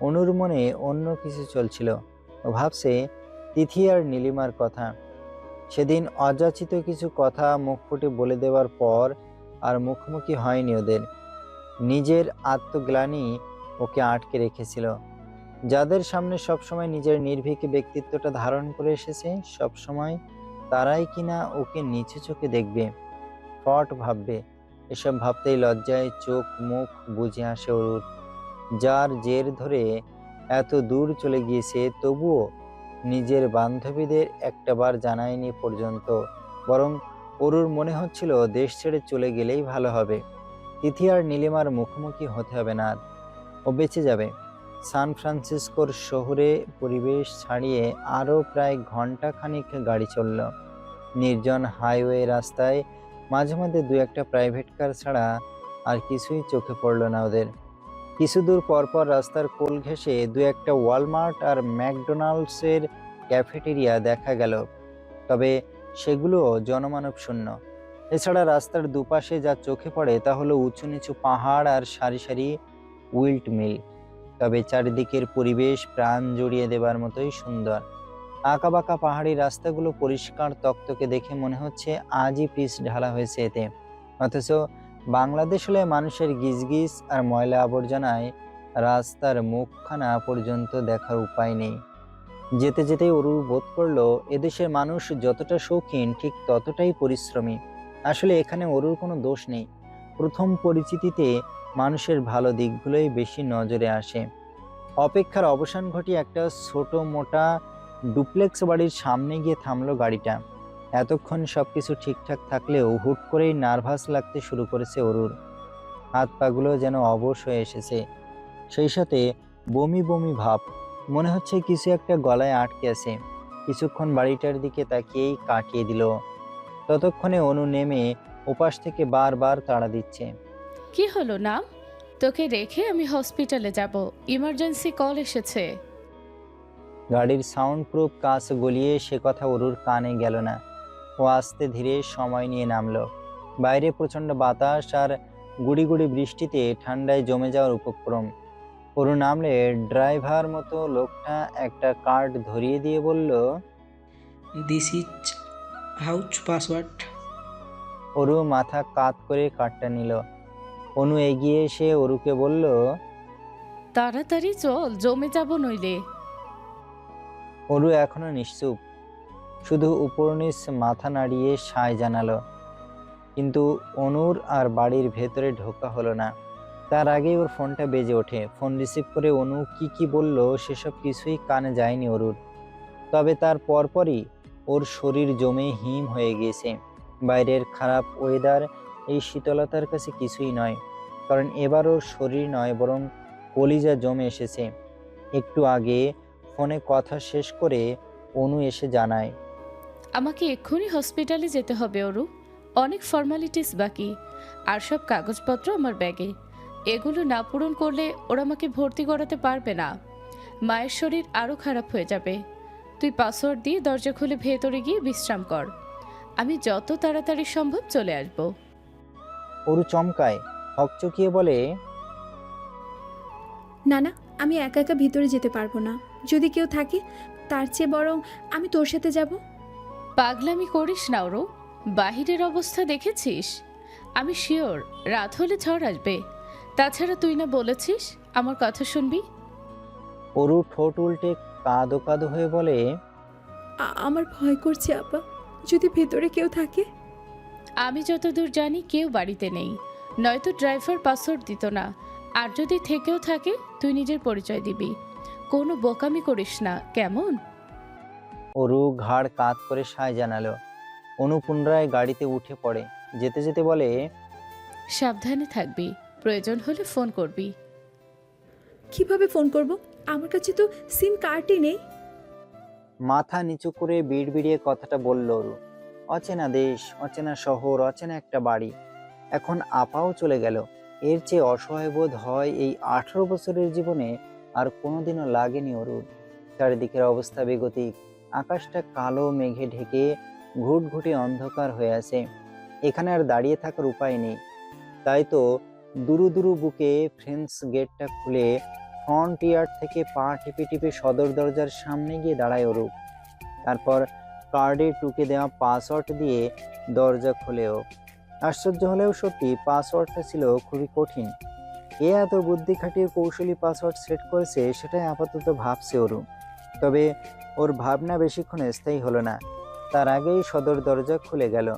অনুর মনে অন্য কিছু চলছিল। ও ভাবছে তিথি আর নীলিমার কথা। সেদিন অযাচিত কিছু কথা মুখ ফুটে বলে দেওয়ার পর আর মুখোমুখি হয়নি ওদের। নিজের আত্মগ্লানি ওকে আটকে রেখেছিল। যাদের সামনে সবসময় নিজের নির্ভীক ব্যক্তিত্বটা ধারণ করে এসেছে, সবসময় তারাই কিনা ওকে নিচু চোখে দেখবে, ফট ভাববে। এসব ভাবতেই লজ্জায় চোখ মুখ বুজে আসে ওর। যার জের ধরে এত দূর চলে গিয়েছে, তবুও নিজের বান্ধবীদের একটাবার জানায়নি পর্যন্ত। বরং অরুর মনে হচ্ছিল দেশ ছেড়ে চলে গেলেই ভালো হবে। তিথি আর নীলিমার মুখোমুখি হতে হবে না আর। ও বেঁচে যাবে। সান ফ্রান্সিসকোর শহুরে পরিবেশ ছাড়িয়ে আরও প্রায় ঘন্টা খানিক গাড়ি চলল। নির্জন হাইওয়ে রাস্তায় মাঝে মাঝে দু একটা প্রাইভেট কার ছাড়া আর কিছুই চোখে পড়ল না ওদের। কিছু দূর পরপর রাস্তার কোল ঘেঁষে দু একটা ওয়ালমার্ট আর ম্যাকডোনাল্ডসের ক্যাফেটেরিয়া দেখা গেল, তবে সেগুলো জনমানব শূন্য। এছাড়া রাস্তার দুপাশে যা চোখে পড়ে তা হলো উঁচু নিচু পাহাড় আর সারি সারি উইল্ট মিল। তবে চারিদিকের পরিবেশ প্রাণ জড়িয়ে দেবার মতোই সুন্দর। আঁকাবাঁকা পাহাড়ি রাস্তাগুলো পরিষ্কার তকতকে দেখে মনে হচ্ছে আজই পিচ ঢালা হয়েছে এতে। অথচ বাংলাদেশ হলে মানুষের গিজগিজ আর ময়লা আবর্জনায় রাস্তার মুখখানা পর্যন্ত দেখার উপায় নেই। যেতে যেতেই অরু বোধ করলো এদেশের মানুষ যতটা শৌখিন ঠিক ততটাই পরিশ্রমী। আসলে এখানে অরুর কোনো দোষ নেই। প্রথম পরিচিতিতে মানুষের ভালো দিকগুলোই বেশি নজরে আসে। অপেক্ষার অবসান ঘটিয়ে একটা ছোট মোটা ডুপ্লেক্স বাড়ির সামনে গিয়ে থামলো গাড়িটা। এতক্ষণ সবকিছু ঠিকঠাক থাকলেও হুট করেই নার্ভাস লাগতে শুরু করেছে অরুর। হাত পাগুলো যেন অবশ হয়ে এসেছে, সেই সাথে বমি বমি ভাব। মনে হচ্ছে কিছু একটা গলায় আটকে আছে। কিছুক্ষণ বাড়িটার দিকে তাকিয়েই কাটিয়ে দিল। ততক্ষণে অনু নেমে ওপাশ থেকে বারবার তাড়া দিচ্ছে। কি হলো না? তোকে রেখে আমি হসপিটালে যাব, ইমার্জেন্সি কল এসেছে। গাড়ির সাউন্ড প্রুফ কাঁচ গলিয়ে সে কথা অরুর কানে গেল না। ও আস্তে ধীরে সময় নিয়ে নামলো। বাইরে প্রচন্ড বাতাস আর গুড়ি গুড়ি বৃষ্টিতে ঠান্ডায় জমে যাওয়ার উপক্রম। অরু নামলে ড্রাইভার মতো লোকটা একটা কার্ড ধরিয়ে দিয়ে বলল, this is house password. Aru মাথা কাত করে কার্ডটা নিল। অনু এগিয়ে এসে অরুকে বলল, তাড়াতাড়ি চল, জমে যাব নইলে। অরু এখনো নিশ্চুপ, শুধু উপরনিচ মাথা নাড়িয়ে সায় জানালো। কিন্তু অনুর আর বাড়ির ভেতরে ঢোকা হলো না। তার আগেই ওর ফোনটা বেজে ওঠে। ফোন রিসিভ করে অনু কি বলল সেসব কিছুই কানে যায়নি অরুর। তবে তার পরপরই ওর শরীর জমে হিম হয়ে গিয়েছে। বাইরের খারাপ ওয়েদার এই শীতলতার কাছে কিছুই নয়, কারণ এবার ওর শরীর নয় বরং কলিজা জমে এসেছে। একটু আগে ফোনে কথা শেষ করে অনু এসে জানায়, আমাকে এক্ষুনি হসপিটালে যেতে হবে অরু, অনেক ফর্মালিটিস বাকি, আর সব কাগজপত্র আমার ব্যাগে। এগুলো না পূরণ করলে ওরা আমাকে ভর্তি করাতে পারবে না। মায়ের শরীর আরও খারাপ হয়ে যাবে। তুই পাসওয়ার্ড দিয়ে দরজা খুলে ভেতরে গিয়ে বিশ্রাম কর, আমি যত তাড়াতাড়ি সম্ভব চলে আসব। অরু চমকায়, হকচকিয়ে বলে, না না, আমি একা একা ভিতরে যেতে পারবো না। যদি কেউ থাকে তার চেয়ে বরং আমি তোর সাথে যাব। পাগলামি করিস না ওরও, বাহিরের অবস্থা দেখেছিস? আমি শিওর রাত হলে ঝড় আসবে। তাছাড়া তুই না বলেছিস আমার কথা শুনবি? অরু ঠোঁট উল্টে কাঁদো কাঁদো হয়ে বলে, আমার ভয় করছে আপা, যদি ভেতরে কেউ থাকে। আমি যতদূর জানি কেউ বাড়িতে নেই, নয়তো ড্রাইভার পাসওয়ার্ড দিত না। আর যদি থেকেও থাকে তুই নিজের পরিচয় দিবি, কোনো বোকামি করিস না, কেমন? অরু ঘাড় কাত করে সায় জানালো। অনু পুনরায় গাড়িতে উঠে পড়ে। যেতে যেতে বলে, সাবধানে থাকবি, প্রয়োজন হলে ফোন করবি। কিভাবে ফোন করব? আমার কাছে তো সিম কার্ডই নেই। মাথা নিচু করে বিড়বিড়িয়ে কথাটা বলল অরু। অচেনা দেশ, অচেনা শহর, অচেনা একটা বাড়ি। এখন আপাও চলে গেল। এর চেয়ে অসহায় বোধ হয় এই 18 বছরের জীবনে আর কোনোদিনও লাগেনি অরুর। চারিদিকের অবস্থা বেগতিক। আকাশটা কালো মেঘে ঢেকে ঘুটঘুটে অন্ধকার হয়ে আছে। এখানে আর দাঁড়িয়ে থাকার উপায় নেই। তাই তো দুরু দুরু বুকে ফ্রেন্ডস গেটটা খুলে ফ্রন্ট ইয়ার্ড থেকে পা টিপে টিপে সদর দরজার সামনে গিয়ে দাঁড়ায় অরূপ। তারপর কার্ডে টুকে দেওয়া পাসওয়ার্ড দিয়ে দরজা খুলেও। আশ্চর্য হলেও সত্যি পাসওয়ার্ডটা ছিল খুবই কঠিন। এ এত বুদ্ধি খাটিয়ে কৌশলী পাসওয়ার্ড সেট করেছে সেটাই আপাতত ভাবছে অরু। তবে ওর ভাবনা বেশিক্ষণ স্থায়ী হলো না। তার আগেই সদর দরজা খুলে গেল।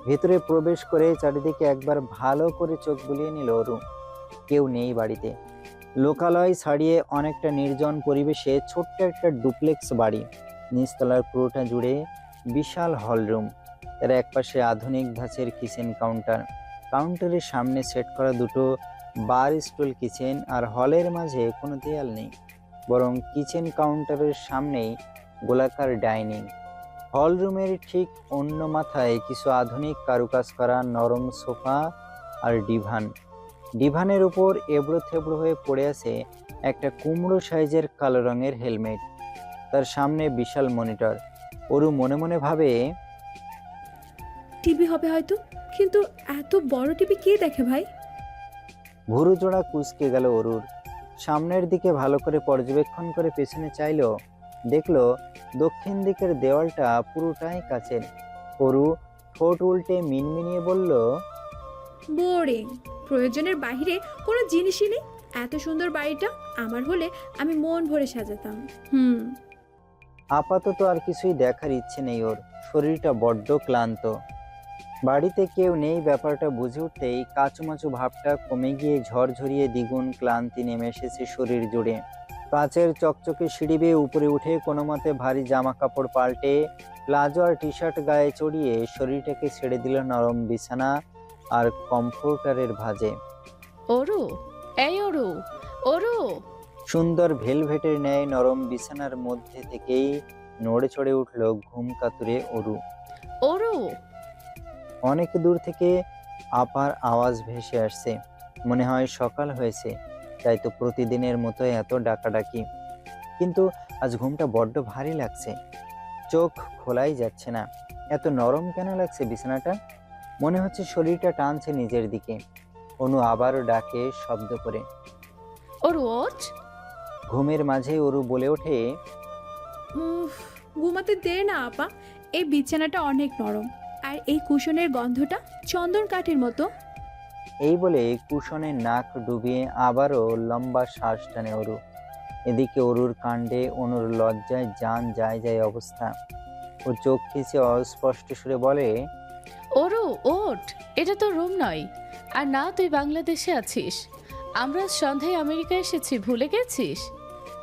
ভেতরে প্রবেশ করে চারিদিকে একবার ভালো করে চোখ বুলিয়ে নিল অরু। কেউ নেই বাড়িতে। লোকালয় ছাড়িয়ে অনেকটা নির্জন পরিবেশে ছোট্ট একটা ডুপ্লেক্স বাড়ি। নিচতলার পুরোটা জুড়ে বিশাল হলরুম। তার একপাশে আধুনিক ধাঁচের কিচেন কাউন্টার। কাউন্টারের সামনে সেট করা দুটো বার স্টুল কিচেন, আর হলের মাঝে কোনো দেয়াল নেই, বরং কিচেন কাউন্টারের সামনেই গোলাকার ডাইনিং। হলরুমের ঠিক অন্য মাথায় কিছু আধুনিক কারুকাজ করা নরম সোফা আর ডিভান। ডিভানের উপর এবড়ো থেবড়ো হয়ে পড়ে আছে একটা কুমড়ো সাইজের কালো রঙের হেলমেট। তার সামনে বিশাল মনিটর। অরু মনে মনে ভাবে, টিভি হবে হয়তো, কিন্তু এত বড় টিভি কে দেখে ভাই? ভুরু জোড়া কুঁচকে গেল অরুর। সামনের দিকে ভালো করে পর্যবেক্ষণ করে পেছনে চাইল, দেখলো দক্ষিণ দিকের দেওয়ালটা পুরোটাই কাচের। অরু ঠোঁট উল্টে মিনমিনিয়ে বলল, বোরিং, প্রয়োজনের বাইরে কোনো জিনিসই নেই। এত সুন্দর বাড়িটা আমার হলে আমি মন ভরে সাজাতাম। আপাতত আর কিছুই দেখার ইচ্ছে নেই ওর। শরীরটা বড্ড ক্লান্ত। বাড়িতে কেউ নেই ব্যাপারটা বুঝে উঠতেই কাচুমাচু ভাবটা কমে গিয়ে ঝরঝরিয়ে দ্বিগুণ ক্লান্তি নেমে এসেছে শরীর জুড়ে। কাচের চকচকে সিঁড়ি বেয়ে উপরে উঠে কোনো মতে ভারী জামা কাপড় পাল্টে প্লাজো আর টি শার্ট গায়ে চড়িয়ে শরীরটাকে ছেড়ে দিল নরম বিছানা আর কমফোর্টারের ভাঁজে। অরু, এই অরু, অরু। সুন্দর ভেলভেটের ন্যায় নরম বিছানার মধ্যে থেকেই নড়ে চড়ে উঠল ঘুম কাতুরে অরু। অরু। অনেক দূর থেকে আপার আওয়াজ ভেসে আসছে। মনে হয় সকাল হয়েছে, তাই তো প্রতিদিনের মতো এত ডাকাডাকি। কিন্তু আজ ঘুমটা বড্ড ভারী লাগছে। চোখ খোলাই যাচ্ছে না। এত নরম কেন লাগছে বিছানাটা? মনে হচ্ছে শরীরটা টানছে নিজের দিকে। অনু আবারও ডাকে শব্দ করে। অরু ওঠ। ঘুমের মাঝে অরু বলে ওঠে, ঘুমাতে দে না আপা, এই বিছানাটা অনেক নরম, আর এই কুশনের গন্ধটা চন্দন কাঠের মতো। এই বলে কুশনে নাক ডুবিয়ে আবারও লম্বা শ্বাস টানে অরু। এদিকে অরুর কাণ্ডে অনুর লজ্জায় জান যায় যায় অবস্থা। ও চোখ খিচে অস্পষ্ট সুরে বলে, অরু ওঠ, এটা তো রুম নয়। আর না, তুই বাংলাদেশে আছিস, আমরা সন্ধ্যায় আমেরিকা এসেছি, ভুলে গেছিস?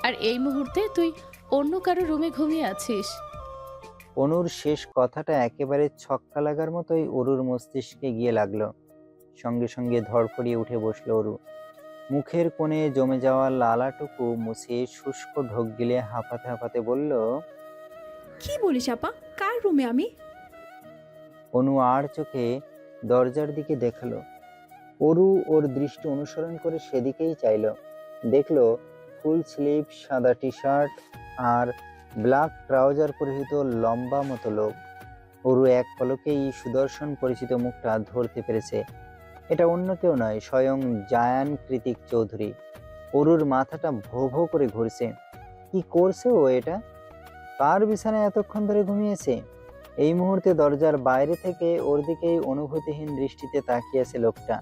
আর এই মুহূর্তে তুই অন্য কারো রুমে ঘুমিয়ে আছিস। অনুর শেষ কথাটা একেবারে ছক্কা লাগার মতোই অরুর মস্তিষ্কে গিয়ে লাগলো। সঙ্গে সঙ্গে ধড়ফড়িয়ে উঠে বসলো অরু। মুখের কোণে জমে যাওয়া লালাটুকু মুছে শুষ্ক ঢোক গিলে হাঁপাতে হাঁপাতে বলল, কি বলিস আপা, কার রুমে আমি? অনু আর চোখে দরজার দিকে দেখালো। অরু ওর দৃষ্টি অনুসরণ করে সেদিকেই চাইল। দেখলো ফুল স্লিভ সাদা টি শার্ট আর ব্ল্যাক ট্রাউজার পরিহিত লম্বা মতো লোক। অরু এক পলকেই সুদর্শন পরিচিত মুখটা ধরতে পেরেছে। এটা অন্য কেউ নয়, স্বয়ং জায়ান কৃতিক চৌধুরী। অরুর মাথাটা ভো ভো করে ঘুরছে। কি করছে ও এটা? কার বিছানায় এতক্ষণ ধরে ঘুমিয়েছে? এই মুহূর্তে দরজার বাইরে থেকে ওর দিকেই অনুভূতিহীন দৃষ্টিতে তাকিয়েছে লোকটা।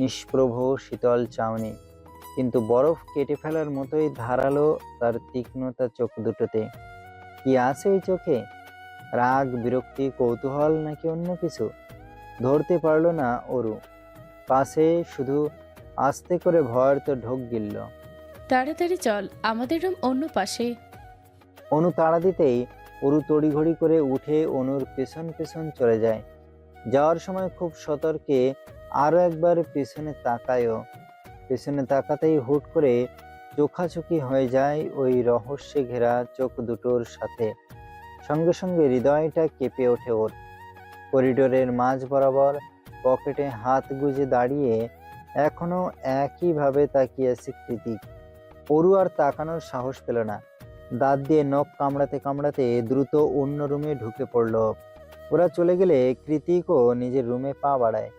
নিষ্প্রভ শীতল চাউনি, কিন্তু বরফ কেটে ফেলার মতোই ধারালো তার তীক্ষ্ণতা চোখ দুটোতে। কি আছে ওই চোখে? রাগ, বিরক্তি, কৌতূহল নাকি অন্য কিছু? ধরতে পারল না অরু। পাশে শুধু আস্তে করে ভয়ের তো ঢোক গিলল। তাড়াতাড়ি চল, আমাদের রুম অন্য পাশে। অনু তাড়া দিতেই অরু তড়িঘড়ি করে উঠে অনুর পেছন পেছন চলে যায়। যাওয়ার সময় খুব সতর্কে আরো একবার পেছনে তাকায়ও। পেছনে তাকাতেই হুট করে চোখাচোখি হয়ে যায় ওই রহস্যে ঘেরা চোখ দুটোর সাথে। সঙ্গে সঙ্গে হৃদয়টা কেঁপে ওঠে ওর। করিডোরের মাঝ বরাবর পকেটে হাত গুজে দাঁড়িয়ে এখনো একইভাবে তাকিয়ে আছে কৃতিক। অরু আর তাকানোর সাহস পেল না। দাঁত দিয়ে নখ কামড়াতে কামড়াতে দ্রুত অন্য রুমে ঢুকে পড়ল। ওরা চলে গেলে কৃতিকও নিজের রুমে পা বাড়ায়।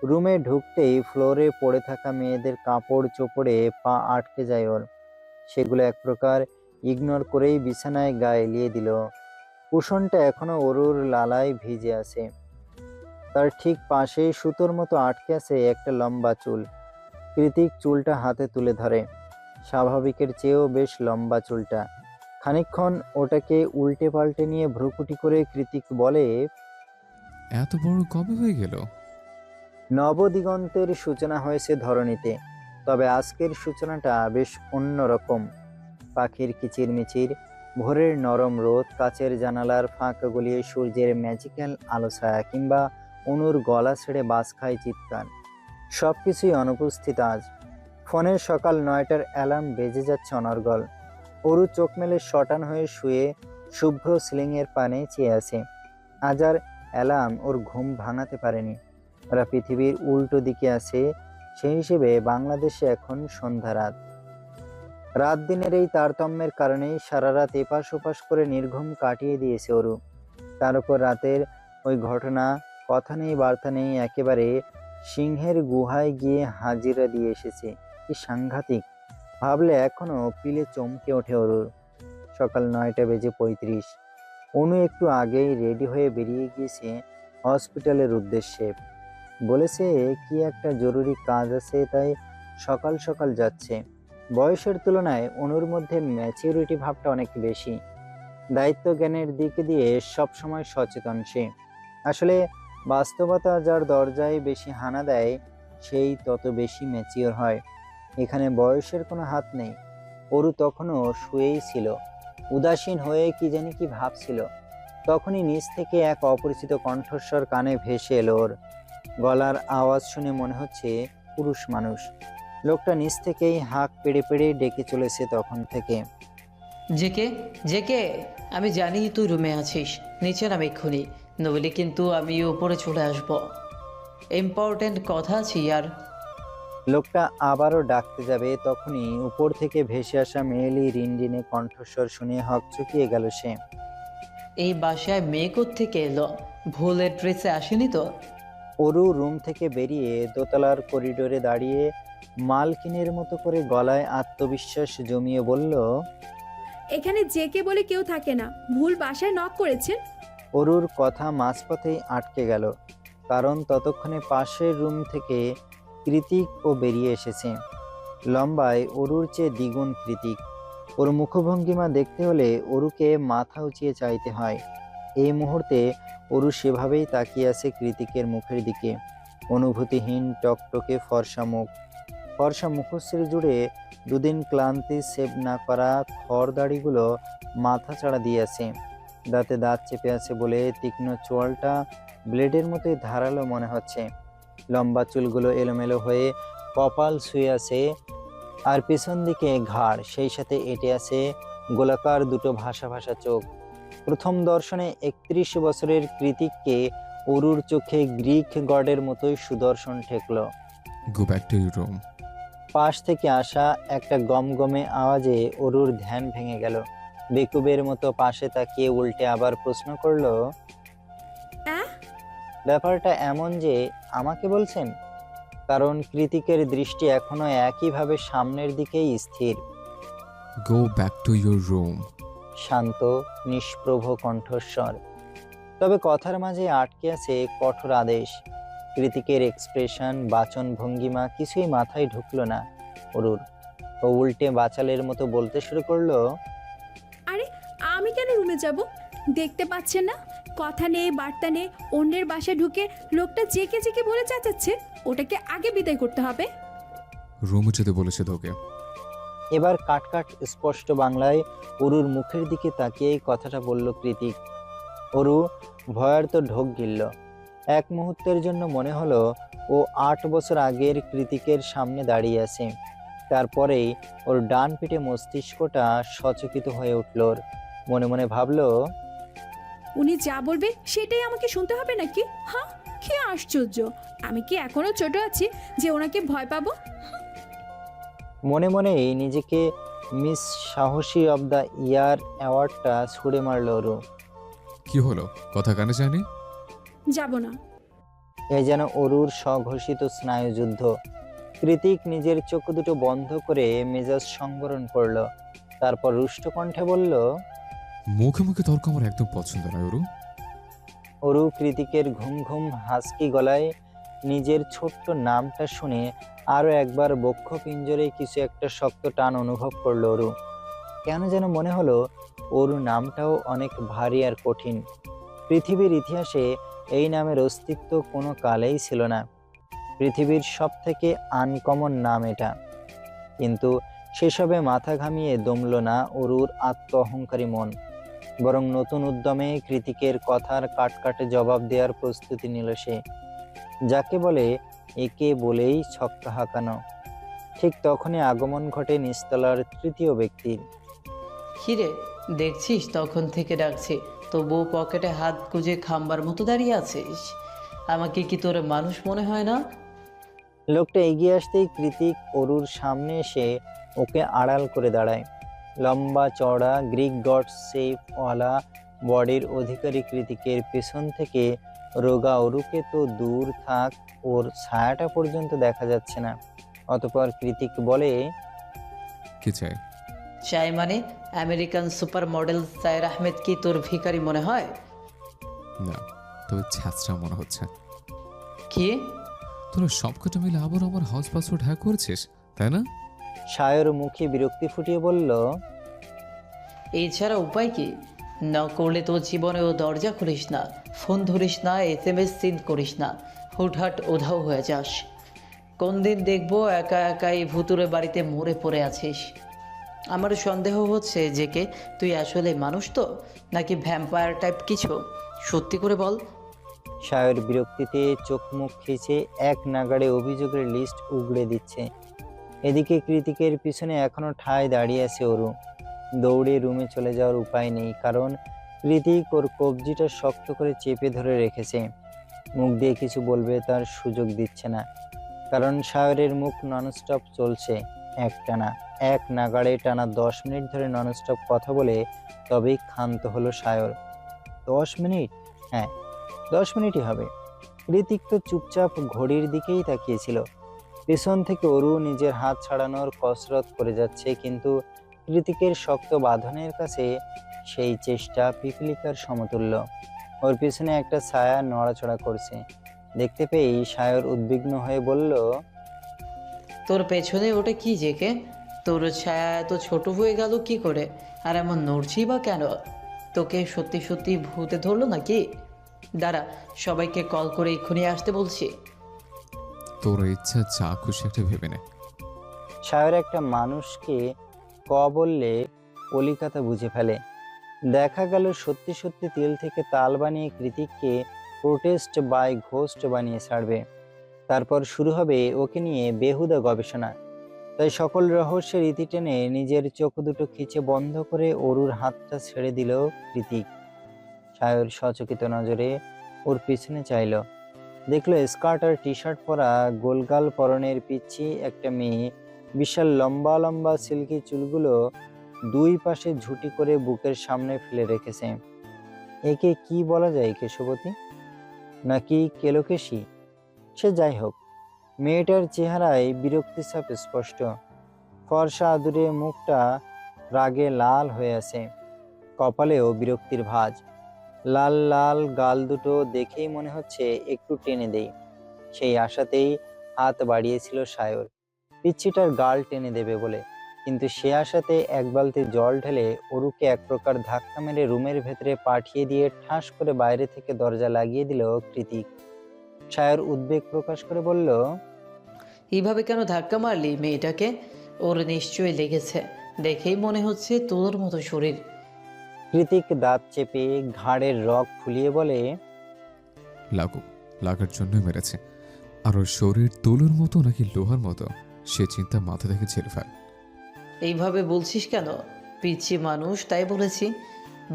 রুমে ঢুকতেই ফ্লোরে পড়ে থাকা মেয়েদের কাপড় চোপড়ে পা আটকে যায় ওর। সেগুলো এক প্রকার ইগনোর করেই বিছানায় গা এলিয়ে দিল। কুশনটা এখনো অরুর লালায় ভিজে আছে। তার ঠিক পাশে সুতোর মতো আটকে আছে একটা লম্বা চুল। কৃতিক চুলটা হাতে তুলে ধরে। স্বাভাবিকের চেয়েও বেশ লম্বা চুলটা। খানিকক্ষণ ওটাকে উল্টে পাল্টে নিয়ে ভ্রুকুটি করে কৃতিক বলে, এত বড় কবে হয়ে গেল? নবদিগন্তের সূচনা হয়েছে ধরণীতে, তবে আজকের সূচনাটা বেশ অন্যরকম। পাখির কিচিরমিচির, ভোরের নরম রোদ, কাচের জানালার ফাঁক গলিয়ে সূর্যের ম্যাজিক্যাল আলো ছায়া, কিংবা অনুর গলা ছেড়ে বাস খায় চিৎকার, সবকিছুই অনুপস্থিত আজ। ফোনের সকাল 9টার অ্যালার্ম বেজে যাচ্ছে অনর্গল। অরু চোখ মেলে শটান হয়ে শুয়ে শুভ্র সিলিংয়ের পানে চেয়ে আছে। আজ আর অ্যালার্ম ওর ঘুম ভাঙাতে পারেনি। ওরা পৃথিবীর উল্টো দিকে আছে, সেই হিসেবে বাংলাদেশে এখন সন্ধ্যা রাত। রাত দিনের এই তারতম্যের কারণেই সারা রাত এপাশ ওপাশ করে নির্ঘুম কাটিয়ে দিয়েছে অরু। তার উপর রাতের ওই ঘটনা, কথা নেই বার্তা নেই, একেবারে সিংহের গুহায় গিয়ে হাজিরা দিয়ে এসেছে। কি সাংঘাতিক! ভাবলে এখনো পিলে চমকে ওঠে অরুর। সকাল 9:35। অনু একটু আগেই রেডি হয়ে বেরিয়ে গিয়েছে হসপিটালের উদ্দেশ্যে। বলেছে কি একটা জরুরি কাজ আছে, তাই সকাল সকাল যাচ্ছে। বয়সের তুলনায় অনুর মধ্যে ম্যাচিউরিটি ভাবটা অনেক বেশি। দায়িত্ব জ্ঞানের দিক দিয়ে সবসময় সচেতন সে। আসলে বাস্তবতা যার দরজায় বেশি হানা দেয়, সেই তত বেশি ম্যাচিওর হয়। এখানে বয়সের কোনো হাত নেই। অরু তখনও শুয়েই ছিল, উদাসীন হয়ে কি জানি কি ভাবছিল। তখনই নিচ থেকে এক অপরিচিত কণ্ঠস্বর কানে ভেসে এলো ওর। গলার আওয়াজ শুনে মনে হচ্ছে পুরুষ মানুষ। লোকটা নিচ থেকেই হাঁক পেড়ে পেড়ে ডেকে চলেছে তখন থেকে। জেকে, জেকে, আমি জানি তুই রুমে আছিস, নিচে নাম এক্ষুনি, নইলে কিন্তু আমি উপরে চলে আসব। ইম্পর্টেন্ট কথা আছে আর। লোকটা আবারও ডাকতে যাবে, তখনই উপর থেকে ভেসে আসা মেয়েলি রিনরিনে কণ্ঠস্বর শুনে হকচকিয়ে গেল সে। এই বাসায় মেয়ে থেকে এলো? ভুল এড্রেসে আসেনি তো? অরু রুম থেকে বেরিয়ে দোতলার করিডোরে দাঁড়িয়ে মালকিনের মতো করে গলায় আত্মবিশ্বাস জমিয়ে বলল, এখানে জেকে বলে কেউ থাকে না, ভুল বাসায় নক করেছেন। অরুর কথা মাঝপথেই আটকে গেল, কারণ ততক্ষণে পাশের রুম থেকে কৃতিক ও বেরিয়ে এসেছে। লম্বায় অরুর চেয়ে দ্বিগুণ কৃতিক। ওর মুখভঙ্গিমা দেখতে হলে অরুকে মাথা উঁচিয়ে চাইতে হয়। এই মুহূর্তে অরু সেভাবেই তাকিয়ে আছে কৃতিকের মুখের দিকে। অনুভূতিহীন টকটকে ফর্সা মুখ, ফর্সা মুখশ্রী জুড়ে দুদিন ক্লান্তি সেভ না করা খড়দাড়িগুলো মাথা চাড়া দিয়ে আছে। দাঁতে দাঁত চেপে আছে বলে তীক্ষ্ণ চোয়ালটা ব্লেডের মতোই ধারালো মনে হচ্ছে। লম্বা চুলগুলো এলোমেলো হয়ে কপাল ছুঁয়ে আছে, আর পিছন দিকে ঘাড়, সেই সাথে এঁটে আছে গোলাকার দুটো ভাসা ভাসা চোখ। প্রথম দর্শনে 31 বছরের কৃতিককে অরুর চোখে গ্রিক গডের মতোই সুদর্শন ঠেকল। Go back to your room. পাশ থেকে আসা একটা গমগমে আওয়াজে অরুর ধ্যান ভেঙে গেল। বেকুবের মতো পাশে তাকিয়ে উল্টে আবার প্রশ্ন করলো, অ্যাঁ? ব্যাপারটা এমন যে আমাকে বলছেন? কারণ কৃতিকের দৃষ্টি এখনো একইভাবে সামনের দিকেই স্থির। Go back to your room. শান্ত নিষ্প্রভ কণ্ঠস্বর, তবে কথার মাঝে আটকে আছে কঠোর আদেশ। কৃতিকের এক্সপ্রেশন, বাচন ভঙ্গিমা কিছুই মাথায় ঢুকলো না অরুর। ও উল্টে বাচালের মতো বলতে শুরু করলো, আরে আমি কেন রুমে যাব? দেখতে পাচ্ছেন না, কথা নেই বার্তা নেই, অন্যের বাসায় ঢুকে লোকটা জেকে জেকে বলে চাচাচ্ছে। ওটাকে আগে বিদায় করতে হবে। রুমে যেতে বলেছে তোকে। এবার কাটকাট স্পষ্ট বাংলায় অরুর মুখের দিকে তাকিয়ে কথাটা বলল কৃতিক। অরু ভয়ার্ত ঢোক গিলল। এক মুহূর্তের জন্য মনে হলো ও 8 বছর আগের কৃতিকের সামনে দাঁড়িয়ে আছে। তারপরেই ওর ডান পিঠে মস্তিষ্কটা সচকিত হয়ে উঠল। ওর মনে মনে ভাবলো, উনি যা বলবে সেটাই আমাকে শুনতে হবে নাকি? হ্যাঁ, কি আশ্চর্য! আমি কি এখনো ছোট আছি যে ওনাকে ভয় পাবো? মনে মনেই নিজেকে মিস সাহসী অব দ্য ইয়ার অ্যাওয়ার্ডটা ছুঁড়ে মারল অরু। কি হলো, কথা কানে যায়নি? যাব না। এ যেন অরুর স্বঘোষিত স্নায়ুযুদ্ধ। কৃতিক নিজের চোখ দুটো বন্ধ করে মেজাজ সংবরণ করলো, তারপর রুষ্ট কণ্ঠে বলল, মুখে মুখে তর্ক আমার একদম পছন্দ নয় অরু। অরু কৃতিকের ঘুম ঘুম হাসকি গলায় নিজের ছোট্ট নামটা শুনে আরো একবার বক্ষ পিঞ্জরে কিছু একটা শক্ত টান অনুভব করলো অরু। কেন যেন মনে হলো অরু নামটাও অনেক ভারী আর কঠিন। পৃথিবীর ইতিহাসে এই নামের অস্তিত্ব কোনো কালেই ছিল না। পৃথিবীর সব থেকে আনকমন নাম এটা। কিন্তু সেসবে মাথা ঘামিয়ে দমল না অরুর আত্ম অহংকারী মন, বরং নতুন উদ্যমে কৃতিকের কথার কাটকাটে জবাব দেওয়ার প্রস্তুতি নিল সে। যাকে বলে একে বলেই ছক্কা হাঁকানো। ঠিক তখনই আগমন ঘটে নিচতলার তৃতীয় ব্যক্তির। হিরে, দেখছিস তখন থেকে ডাকছি, তবুও পকেটে হাত গুজে খাম্বার মতো দাঁড়িয়ে আছিস। আমাকে কি তোর মানুষ মনে হয় না? লোকটা এগিয়ে আসতেই কৃতিক অরুর সামনে এসে ওকে আড়াল করে দাঁড়ায়। লম্বা চওড়া গ্রিক গড শেপওয়ালা বডির অধিকারী কৃতিকের পেছন থেকে রোগা অরুকে তো দূর থাক, ওর ছায়াটা পর্যন্ত দেখা যাচ্ছে না। অতঃপর কৃতিক বলে, কি চাই? চাই মানে? আমেরিকান সুপার মডেল সায়ের আহমেদ কি তোর ভিখারি মনে হয়? না, তবে ছ্যাঁচড়া মনে হচ্ছে। কি? তোরা সবকটা মিলে আবার আমার হাউস পাসওয়ার্ড হ্যাক করেছিস, তাই না? সায়র মুখে বিরক্তি ফুটিয়ে বলল, এছাড়া উপায় কি? না করলে তো জীবনেও দরজা খুলিস না, ফোন ধরিস না, SMS সিন করিস না, হুটহাট উধাও হয়ে যাস। কোন দিন দেখবো একা একাই ভুতুরে বাড়িতে মরে পড়ে আছিস। আমার সন্দেহ হচ্ছে যে কে তুই আসলে মানুষ তো, নাকি ভ্যাম্পায়ার টাইপ কিছু? সত্যি করে বল। সায়র বিরক্তিতে চোখ মুখ খিচে এক নাগাড়ে অভিযোগের লিস্ট উগড়ে দিচ্ছে। এদিকে কৃতিকের পিছনে এখনো ঠায় দাঁড়িয়ে আছে অরু। দৌড়ে রুমে চলে যাওয়ার উপায় নেই, কারণ কৃতিক ওর কবজিটা শক্ত করে চেপে ধরে রেখেছে। মুখ দিয়ে কিছু বলবে তার সুযোগ দিচ্ছে না, কারণ সায়রের মুখ ননস্টপ চলছে একটানা। এক নাগাড়ে টানা 10 মিনিট ধরে ননস্টপ কথা বলে তবেই ক্ষান্ত হলো সায়র। 10 মিনিট? হ্যাঁ, 10 মিনিটই হবে। কৃতিক তো চুপচাপ ঘড়ির দিকেই তাকিয়েছিল। পেছন থেকে অরু নিজের হাত ছাড়ানোর কসরত করে যাচ্ছে, কিন্তু কৃতিকের শক্ত বাঁধনের কাছে সেই চেষ্টা পিপলিকার সমতুল্য। ওর পিছনে একটা ছায়া নড়াচড়া করছে। দেখতে পেয়েই সায়র উদ্বিগ্ন হয়ে বলল, তোর পেছনে ওটা কি জেকে? তোর ছায়া এত ছোট হয়ে গেল কি করে? আর এমন নড়ছি বা কেন? তোকে সত্যি সত্যি ভূতে ধরলো নাকি? দাঁড়া, সবাইকে কল করে এক্ষুনি আসতে বলছি। তোর ইচ্ছা যা খুশি একটা ভেবে নে। সায়র একটা মানুষকে ক বললে কলিকাতা বুঝে ফেলে। দেখা গেল সত্যি সত্যি তিল থেকে তাল বানিয়ে কৃতিককে প্রোটেস্ট বাই ঘোস্ট বানিয়ে ছাড়বে। তারপর শুরু হবে ওকে নিয়ে বেহুদা গবেষণা। তাই সকল রহস্যের ইতি টেনে নিজের চোখ দুটো খিচে বন্ধ করে অরুর হাতটা ছেড়ে দিল কৃতিক। সায়র সচকিত নজরে ওর পিছনে চাইল। দেখলো স্কার্ট আর টি শার্ট পরা গোলগাল পরনের পিচ্ছি একটা মেয়ে বিশাল লম্বা লম্বা সিল্কি চুলগুলো দুই পাশে ঝুঁটি করে বুকের সামনে ফেলে রেখেছে। একে কি বলা যায়, কেশবতী নাকি কেলোকেশী? সে যাই হোক, মেয়েটার চেহারায় বিরক্তি ছাপ স্পষ্ট। ফর্সা আদুরে মুখটা রাগে লাল হয়ে আছে, কপালেও বিরক্তির ভাঁজ। লাল লাল গাল দুটো দেখেই মনে হচ্ছে একটু টেনে দেই। সেই আশাতেই হাত বাড়িয়েছিল সায়র পিচ্ছিটার গাল টেনে দেবে বলে, কিন্তু সে আশাতে এক বালতি জল ঢেলে অরুকে এক প্রকার ধাক্কা মেরে রুমের ভেতরে পাঠিয়ে দিয়ে ঠাস করে বাইরে থেকে দরজা লাগিয়ে দিল কৃতিক। সায়র উদ্বেগ প্রকাশ করে বলল, এইভাবে কেন ধাক্কা মারলি মেয়েটাকে? ওর নিশ্চয়ই লেগেছে, দেখেই মনে হচ্ছে তোর মতো শরীর। কৃতিক দাঁত চেপে ঘাড়ের রগ ফুলিয়ে বলে, লাগুক, লাগার জন্যই মেরেছে। আর ওর শরীর তুলোর মতো নাকি লোহার মতো, সে চিন্তা মাথা থেকে ছেড়ে ফেল। এইভাবে বলছিস কেন? পিচ্ছি মানুষ তাই বলেছি।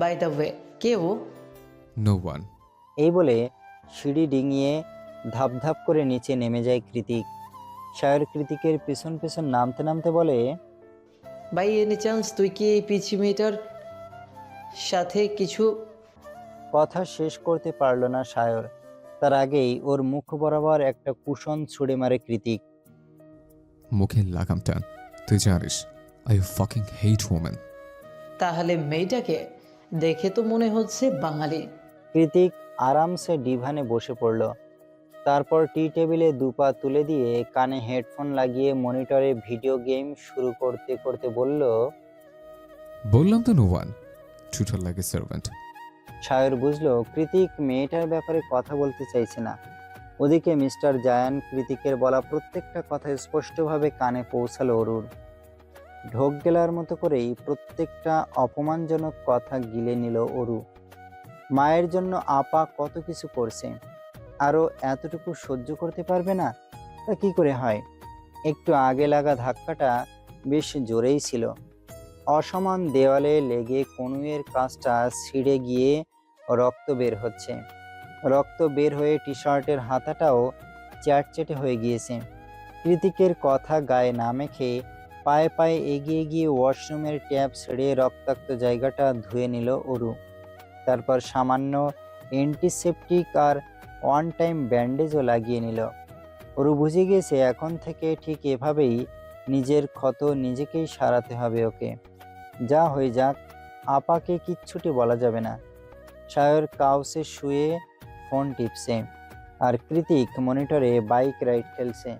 বাই দ্য ওয়ে, কে ও? No one. এই বলে সিঁড়ি ডিঙিয়ে ধাপ ধাপ করে নিচে নেমে যায় কৃতিক। সায়র কৃতিকের পেছন পেছন নামতে নামতে বলে, বাই এনি চান্স তুই কি এই পিচ্ছি মেয়েটার সাথে কিছু? কথা শেষ করতে পারল না সায়র। তার আগেই ওর মুখ বরাবর একটা কুশন ছুঁড়ে মারে কৃতিক। মুখে লাগাম টান। তুই জানিস আই ফাকিং হেট ওমেন। তাহলে মেয়েটাকে দেখে তো মনে হচ্ছে বাঙালি। কৃতিক আরামসে ডিভানে বসে পড়ল। তারপর টি টেবিলে দুপা তুলে দিয়ে কানে হেডফোন লাগিয়ে মনিটরে ভিডিও গেম শুরু করতে করতে বলল, বললাম তো নো ওয়ান, টুটাল লাগে সার্ভেন্ট। সায়র বুঝলো কৃতিক মেয়েটার ব্যাপারে কথা বলতে চাইছে না। ওদিকে মিস্টার জায়ান কৃতিকের বলা প্রত্যেকটা কথা স্পষ্টভাবে কানে পৌঁছালো অরুর। ঢোক গেলার মতো করেই প্রত্যেকটা অপমানজনক কথা গিলে নিল অরু। মায়ের জন্য আপা কত কিছু করছে, আরও এতটুকু সহ্য করতে পারবে না? তা কি করে হয়? একটু আগে লাগা ধাক্কাটা বেশ জোরেই ছিল। অসমান দেওয়ালে লেগে কনুইয়ের কাজটা ছিঁড়ে গিয়ে রক্ত বের হচ্ছে। রক্ত বের হয়ে টি শার্টের হাতাটাও চ্যাটচেটে হয়ে গিয়েছে। কৃতিকের কথা গায়ে না মেখে পায়ে পায়ে এগিয়ে গিয়ে ওয়াশরুমের ট্যাপ ছেড়ে রক্তাক্ত জায়গাটা ধুয়ে নিল অরু। তারপর সামান্য অ্যান্টিসেপটিক আর ওয়ান টাইম ব্যান্ডেজও লাগিয়ে নিল। অরু বুঝে গিয়েছে এখন থেকে ঠিক এভাবেই নিজের ক্ষত নিজেকেই সারাতে হবে ওকে। যা হয়ে যাক, আপাকে কিচ্ছুটি বলা যাবে না। সায়র কাউসে শুয়ে ফোন টিপছে আর কৃতিক মনিটরে বাইক রাইড খেলছে।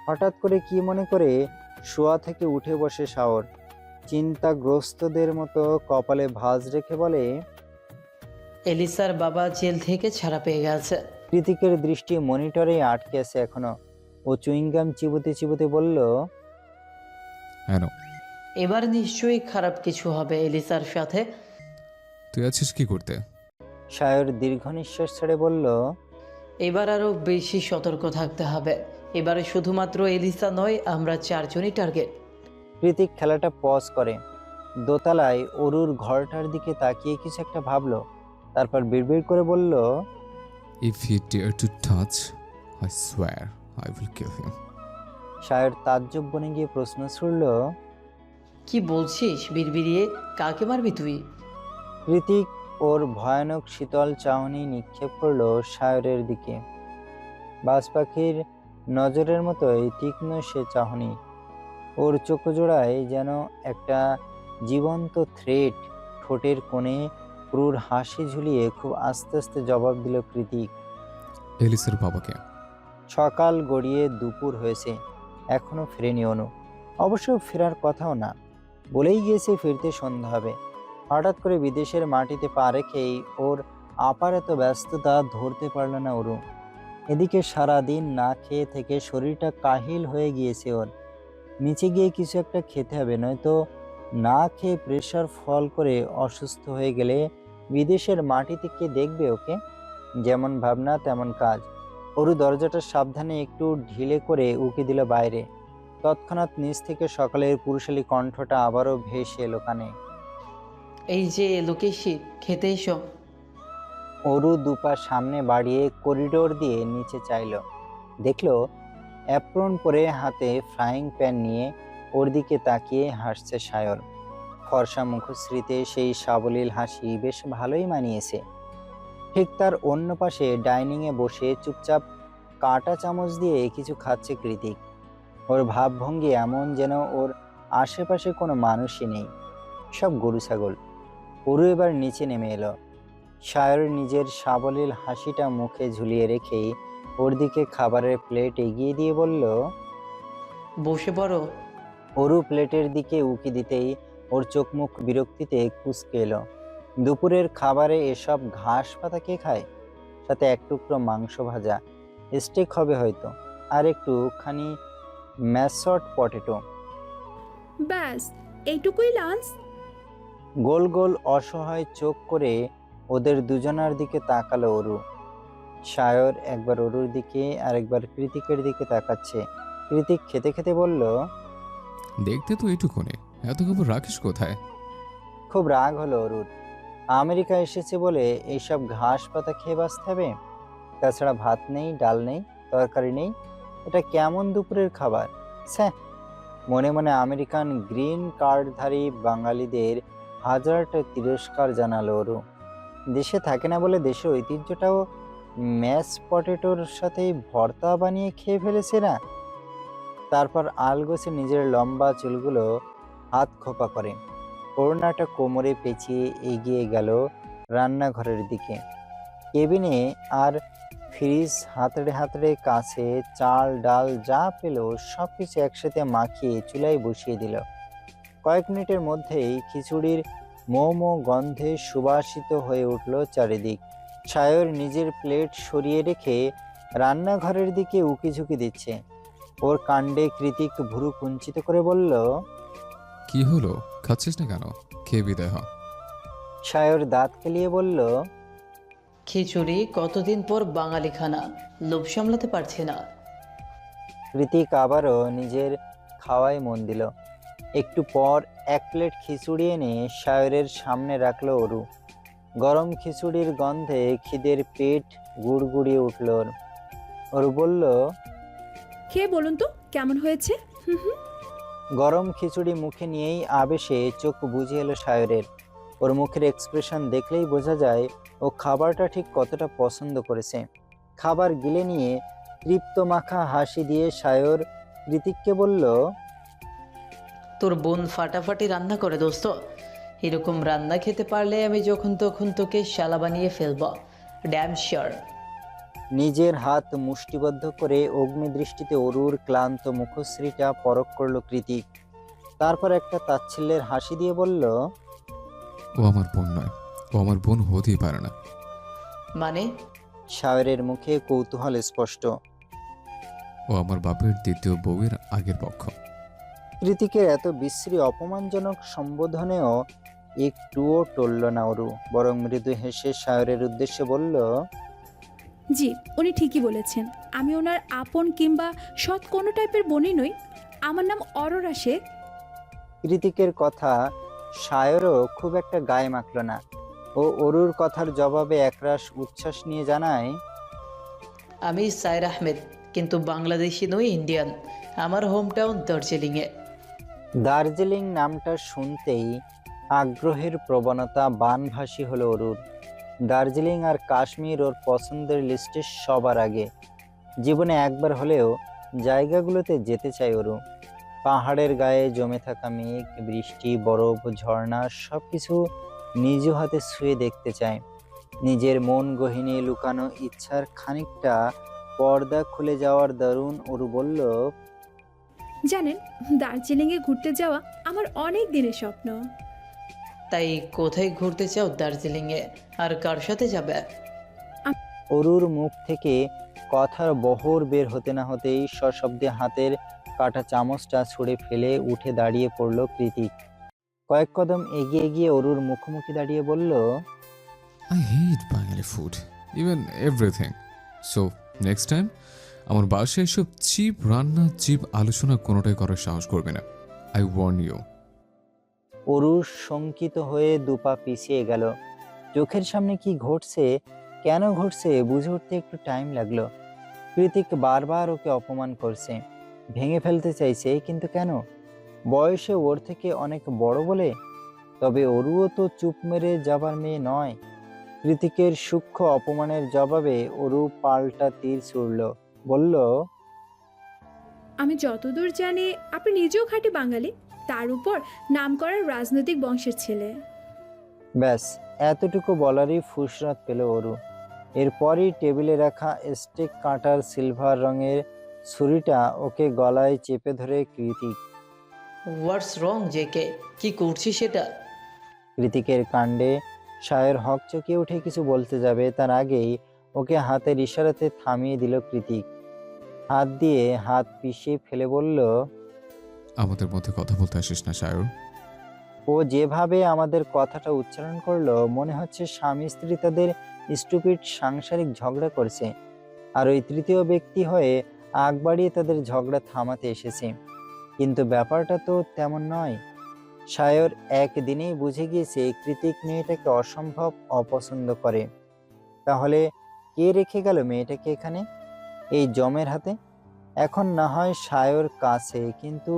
হঠাৎ করে কি মনে করে শোয়া থেকে উঠে বসে শাওর। চিন্তাগ্রস্তদের মতো কপালে ভাঁজ রেখে বলে, এলিসার বাবা জেল থেকে ছাড়া পেয়ে গেছে। কৃতিকের দৃষ্টি মনিটরে আটকে আছে এখনো। ও চুইংগাম চিবুতে চিবুতে বলল, হ্যাঁ, এবার নিশ্চয়ই খারাপ কিছু হবে এলিসার সাথে। তুই আছিস কি করতে? সায়র দীর্ঘ নিঃশ্বাস ছেড়ে বলল, এবার আরো বেশি সতর্ক থাকতে হবে। এবারে শুধুমাত্র এলিসা নয়, আমরা চারজনই টার্গেট। কৃতিক খেলাটা পজ করে দোতলায় অরুর ঘরটার দিকে তাকিয়ে কিছু একটা ভাবলো। তারপর বিড়বিড় করে বলল, if he dare to touch, I swear I will kill him. Sayar তাজ্জব বনে গিয়ে প্রশ্ন ছুড়ল, কি বলছিস বিড়বিড়িয়ে? কাকে মারবি তুই? কৃতিক ওর ভয়ানক শীতল চাহনি নিক্ষেপ করলো সায়রের দিকে। বাজ পাখির নজরের মতোই তীক্ষ্ণ সে চাহনি। ওর চোখজোড়ায় যেন একটা জীবন্ত থ্রেট। ঠোঁটের কোণে ক্রূর হাসি ঝুলিয়ে খুব আস্তে আস্তে জবাব দিল কৃতিক, এলিসের বাবাকে। সকাল গড়িয়ে দুপুর হয়েছে, এখনো ফেরেনি অনু। অবশ্য ফেরার কথাও না, বলেই গিয়েছে ফিরতে সন্ধ্যা হবে। হঠাৎ করে বিদেশের মাটিতে পা রেখেই ওর আপার এত ব্যস্ততা ধরতে পারল না অরু। এদিকে সারা দিন না খেয়ে থেকে শরীরটা কাহিল হয়ে গিয়েছে ওর। নিচে গিয়ে কিছু একটা খেতে হবে, নয়তো না খেয়ে প্রেশার ফল করে অসুস্থ হয়ে গেলে বিদেশের মাটিতে কে দেখবে ওকে? যেমন ভাবনা তেমন কাজ। অরু দরজাটা সাবধানে একটু ঢিলে করে উকি দিল বাইরে। তৎক্ষণাৎ নিচ থেকে সকালের পুরুষালী কণ্ঠটা আবারও ভেসে এলো কানে, এই যে লোকেশি, খেতে এসো। অরু দুপা সামনে বাড়িয়ে করিডোর দিয়ে নিচে চাইল। দেখলো অ্যাপ্রন পরে হাতে ফ্রাইং প্যান নিয়ে ওর দিকে তাকিয়ে হাসছে সায়র। ফর্সা মুখশ্রীতে সেই সাবলীল হাসি বেশ ভালোই মানিয়েছে। ঠিক তার অন্য পাশে ডাইনিংয়ে বসে চুপচাপ কাঁটা চামচ দিয়ে কিছু খাচ্ছে কৃতিক। ওর ভাবভঙ্গি এমন যেন ওর আশেপাশে কোনো মানুষই নেই, সব গরু ছাগল। অরু এবার নিচে নেমে এলো। সায়র নিজের সাবলীল হাসিটা মুখে ঝুলিয়ে রেখেই ওর দিকে খাবারের প্লেট এগিয়ে দিয়ে বলল, বসে পড়ো। অরু প্লেটের দিকে উকি দিতেই ওর চোখ মুখ বিরক্তিতে কুঁচকে এলো। দুপুরের খাবারে এসব ঘাস পাতা কে খায়? সাথে এক টুকরো মাংস ভাজা, স্টেক হবে হয়তো, আর একটুখানি ম্যাশড পটেটো। ব্যাস এইটুকুই লাঞ্চ? গোল গোল অসহায় চোখ করে ওদের দুজনার দিকে তাকালো অরু। সায়র একবার অরুর দিকে আর একবার কৃতিকের দিকে তাকাচ্ছে। কৃতিক খেতে খেতে বলল, দেখতে তো এইটুকুনে, এত খবর রাখিস কোথায়? খুব রাগ হলো অরুর। আমেরিকা এসেছে বলে এইসব ঘাস পাতা খেয়ে বাঁচতে হবে? তাছাড়া ভাত নেই, ডাল নেই, তরকারি নেই, এটা কেমন দুপুরের খাবার? স্যাঁ। মনে মনে আমেরিকান গ্রিন কার্ডধারী বাঙালিদের হাজারটা তিরস্কার জানালো অরু। দেশে থাকে না বলে দেশের ঐতিহ্যটাও ম্যাশ পটেটোর সাথে ভর্তা বানিয়ে খেয়ে ফেলেছে না? তারপর আলগোছে নিজের লম্বা চুলগুলো হাত খোপা করে ওড়নাটা কোমরে পেঁচিয়ে এগিয়ে গেল রান্নাঘরের দিকে। কেবিনে আর ফ্রিজ হাতড়ে হাতড়ে কাছে চাল ডাল যা পেল সব কিছু একসাথে মাখিয়ে চুলায় বসিয়ে দিল। কয়েক মিনিটের মধ্যেই খিচুড়ির মোমো গন্ধে সুবাসিত হয়ে উঠল চারিদিক। সায়র নিজের প্লেট সরিয়ে রেখে রান্নাঘরের দিকে উকিঝুঁকি দিচ্ছে। ওর কাণ্ডে কৃতিক ভুরু কুঞ্চিত করে বলল, কি হলো, খাচ্ছিস না কেন? খেয়ে বিদায় হ। সায়র দাঁত কেলিয়ে বলল, খিচুড়ি কতদিন পর বাঙালি খানা, লোভ সামলাতে পারছি না। কৃতিক আবারও নিজের খাওয়ায় মন দিল। একটু পর এক প্লেট খিচুড়ি এনে সায়রের সামনে রাখলো অরু। গরম খিচুড়ির গন্ধে খিদের পেট গুড়গুড়িয়ে উঠল ওর। অরু বলল, খেয়ে বলুন তো কেমন হয়েছে। হুম হুম। গরম খিচুড়ি মুখে নিয়েই আবেশে চোখ বুজে এলো সায়রের। ওর মুখের এক্সপ্রেশন দেখলেই বোঝা যায় ও খাবারটা ঠিক কতটা পছন্দ করেছে। খাবার গিলে নিয়ে তৃপ্ত মাখা হাসি দিয়ে সায়র কৃতিককে বলল, তোর বোন ফাটাফাটি রান্না করে দোস্ত। এরকম রান্না খেতে পারলে আমি যখন তখন তোকে শালা বানিয়ে ফেলব, ড্যাম শিওর। নিজের হাত মুষ্টিবদ্ধ করে অগ্নিদৃষ্টিতে অরুর ক্লান্ত মুখশ্রীটা পরখ করল কৃতিক। তারপর একটা তাচ্ছিল্যের হাসি দিয়ে বলল, ও আমার বোন নয়, ও আমার বোন হতেই পারে না। মানে? সায়রের মুখে কৌতূহল স্পষ্ট। ও আমার বাপের দ্বিতীয় বউয়ের আগের পক্ষ। কৃতিকের এত বিশ্রী অপমানজনক সম্বোধনেও একটুও টলল না অরু, বরং মৃদু হেসে সায়রের উদ্দেশ্যে বলল, জি, উনি ঠিকই বলেছেন। আমি ওনার আপন কিংবা সৎ কোনো টাইপের বোনই নই। আমার নাম অরোরা শেখ। কৃতিকের কথা সায়রও খুব একটা গায়ে মাখল না। ও অরুর কথার জবাবে একরাশ উচ্ছ্বাস নিয়ে জানায়, আমি সাইর আহমেদ, কিন্তু বাংলাদেশি নই, ইন্ডিয়ান। আমার হোম টাউন দার্জিলিংয়ে। দার্জিলিং নামটা শুনতেই আগ্রহের প্রবণতা বানভাসী হলো অরুর। দার্জিলিং আর কাশ্মীর ওর পছন্দের লিস্টে সবার আগে। জীবনে একবার হলেও জায়গাগুলোতে যেতে চায় অরু। পাহাড়ের গায়ে জমে থাকা মেঘ, বৃষ্টি, বরফ, ঝর্ণা সবকিছু নিজ হাতে ছুঁয়ে দেখতে চায়। নিজের মন গহীনে লুকানো ইচ্ছার খানিকটা পর্দা খুলে যাওয়ার দরুন অরু বলল, জানেন, দার্জিলিংয়ে ঘুরতে যাওয়া আমার অনেক দিনের স্বপ্ন। তাই কোথায় ঘুরতে চাও দার্জিলিংয়ে, আর কার সাথে যাবে? অরুর মুখ থেকে কথার বহর বের হতে না হতেই সশব্দে হাতের কাটা চামচটা ছুঁড়ে ফেলে উঠে দাঁড়িয়ে পড়ল কৃতিক। কয়েক কদম এগিয়ে গিয়ে অরুর মুখোমুখি দাঁড়িয়ে বলল, I hate Bengali food, even everything. So next time আমার বাসায় এসব চিপ রান্না, চিপ আলোচনা কোনোটাই করার সাহস করবে না। I Warne you. অরু শঙ্কিত হয়ে দুপা পিছিয়ে গেল। চোখের সামনে কি ঘটছে, কেন ঘটছে বুঝে উঠতে একটু টাইম লাগলো। কৃতিক বারবার ওকে অপমান করছে, ভেঙে ফেলতে চাইছে, কিন্তু কেন? বয়সে ওর থেকে অনেক বড় বলে? তবে অরুও তো চুপ মেরে যাবার মেয়ে নয়। কৃতিকের সূক্ষ্ম অপমানের জবাবে অরু পাল্টা তীর ছুড়ল, বলল, আমি যতদূর জানি আপনি নিজেও খাঁটি বাঙালি, তার উপর নামকরা রাজনৈতিক বংশের ছেলে। ব্যাস এতটুকু বলারই ফুসরত পেল অরু। এরপরই টেবিলে রাখা স্টেক কাটার সিলভার রঙের ছুরিটা ওকে গলায় চেপে ধরে কৃতিক। হোয়াটস রং জেকে, কি করছিস সেটা? কৃতিকের কাণ্ডে সায়র হকচকিয়ে উঠে কিছু বলতে যাবে, তার আগেই ওকে হাতের ইশারাতে থামিয়ে দিল কৃতিক। হাত দিয়ে হাত পিষে ফেলে বলল, আমাদের মধ্যে কথা বলতে আসিস না সায়র। ও যেভাবে আমাদের কথাটা উচ্চারণ করলো মনে হচ্ছে স্বামী স্ত্রী তাদের স্টুপিড সাংসারিক ঝগড়া করছে, আর ওই তৃতীয় ব্যক্তি হয়ে আগ বাড়িয়ে তাদের ঝগড়া থামাতে এসেছে। কিন্তু ব্যাপারটা তো তেমন নয়। সায়র একদিনেই বুঝে গিয়েছে কৃতিক মেয়েটাকে অসম্ভব অপছন্দ করে। তাহলে কে রেখে গেল মেয়েটাকে এখানে, এই জমের হাতে? এখন না হয় সায়র কাছে, কিন্তু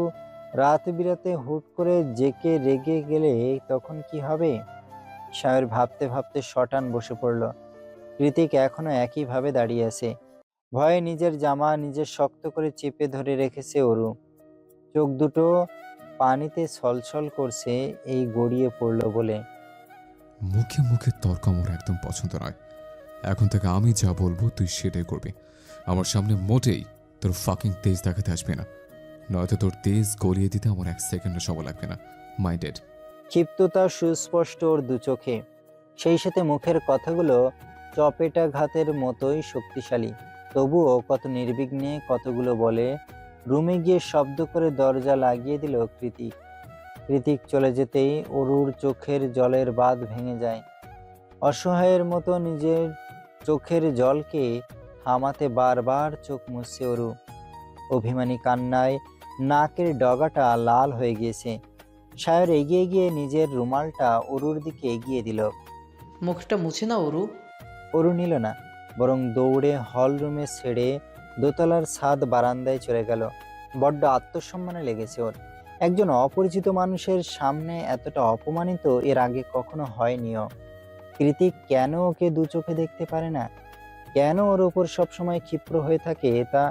রাত বিরাতে হুট করে জেকে রেগে গেলে তখন কি হবে? সায়র ভাবতে ভাবতে শটান বসে পড়ল। কৃতিক এখনো একইভাবে দাঁড়িয়ে আছে। ভয়ে নিজের জামা নিজের শক্ত করে চেপে ধরে রেখেছে অরু। চোখ দুটো পানিতে ছলছল করছে এই গড়িয়ে পড়লো বলে। মুখে মুখে তর্ক আমার একদম পছন্দ নয়। এখন থেকে আমি যা বলবো তুই সেটাই করবি। আমার সামনে মোটেই তোর ফাকিং তেজ দেখাতে আসবে না, নয়তো তোর তেজ গলিয়ে দিতে আমার 1 সেকেন্ডের সময় লাগবে না। মাইন্ডেড। ক্ষিপ্ততা সুস্পষ্ট ওর দু চোখে, সেই সাথে মুখের কথাগুলো চপেটাঘাতের মতোই শক্তিশালী। তবুও কত নির্বিঘ্নে কতগুলো বলে। রুমে গিয়ে শব্দ করে দরজা লাগিয়ে দিল কৃতিক। কৃতিক চলে যেতেই অরুর চোখের জলের বাঁধ ভেঙে যায়। অসহায়ের মতো নিজের চোখের জলকে থামাতে বারবার চোখ মুছছে অরু। অভিমানী কান্নায় নাকের ডগাটা লাল হয়ে গিয়েছে। সায়র এগিয়ে গিয়ে নিজের রুমালটা অরুর দিকে এগিয়ে দিল। মুখটা মুছে না অরু। অরু নিল না, বরং দৌড়ে হল রুমে ছেড়ে দোতলার ছাদ বারান্দায় চলে গেল। বড্ড আত্মসম্মানে লেগেছে ওর। একজন অপরিচিত মানুষের সামনে এতটা অপমানিত এর আগে কখনো হয়নিও। কৃতিক কেন ওকে দু চোখে দেখতে পারে না, কেন ওর ওপর সবসময় ক্ষিপ্র হয়ে থাকে তা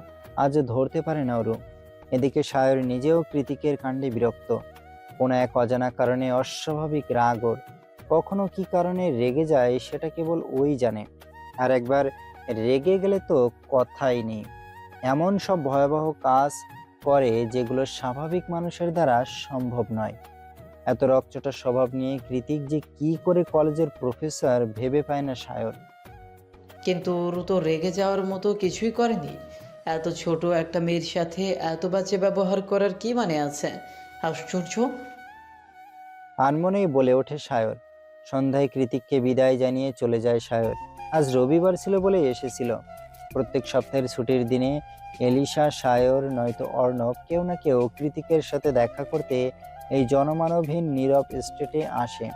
আজ ধরতে পারে না ওরু। এদিকে সায়র নিজেও কৃতিকের কাণ্ডে বিরক্ত। কোনো এক অজানা কারণে অস্বাভাবিক রাগ ওর। কখনো কি কারণে রেগে যায় সেটা কেবল ওই জানে। আর একবার রেগে গেলে তো কথাই নেই। এমন সব ভয়াবহ কাজ করে যেগুলো স্বাভাবিক মানুষের দ্বারা সম্ভব নয়। এত রকচটা স্বভাব নিয়ে কৃতিক যে কি করে কলেজের প্রফেসর ভেবে পায় না সায়র। কিন্তু অরু তো রেগে যাওয়ার মতো কিছুই করেনি। এত ছোট একটা মেয়ের সাথে এত বাজে ব্যবহার করার কি মানে আছে? আশ্চর্য। আনমনেই বলে ওঠে সায়র। সন্ধ্যায় কৃতিককে বিদায় জানিয়ে চলে যায় সায়র। আজ রবিবার ছিল বলে এসেছিল। প্রত্যেক সপ্তাহের ছুটির দিনে এলিশা, সায়র নয়তো অর্ণব কেউ না কেউ কৃতিকের সাথে দেখা করতে এই জনমানবহীন নীরব স্টেটে আসে।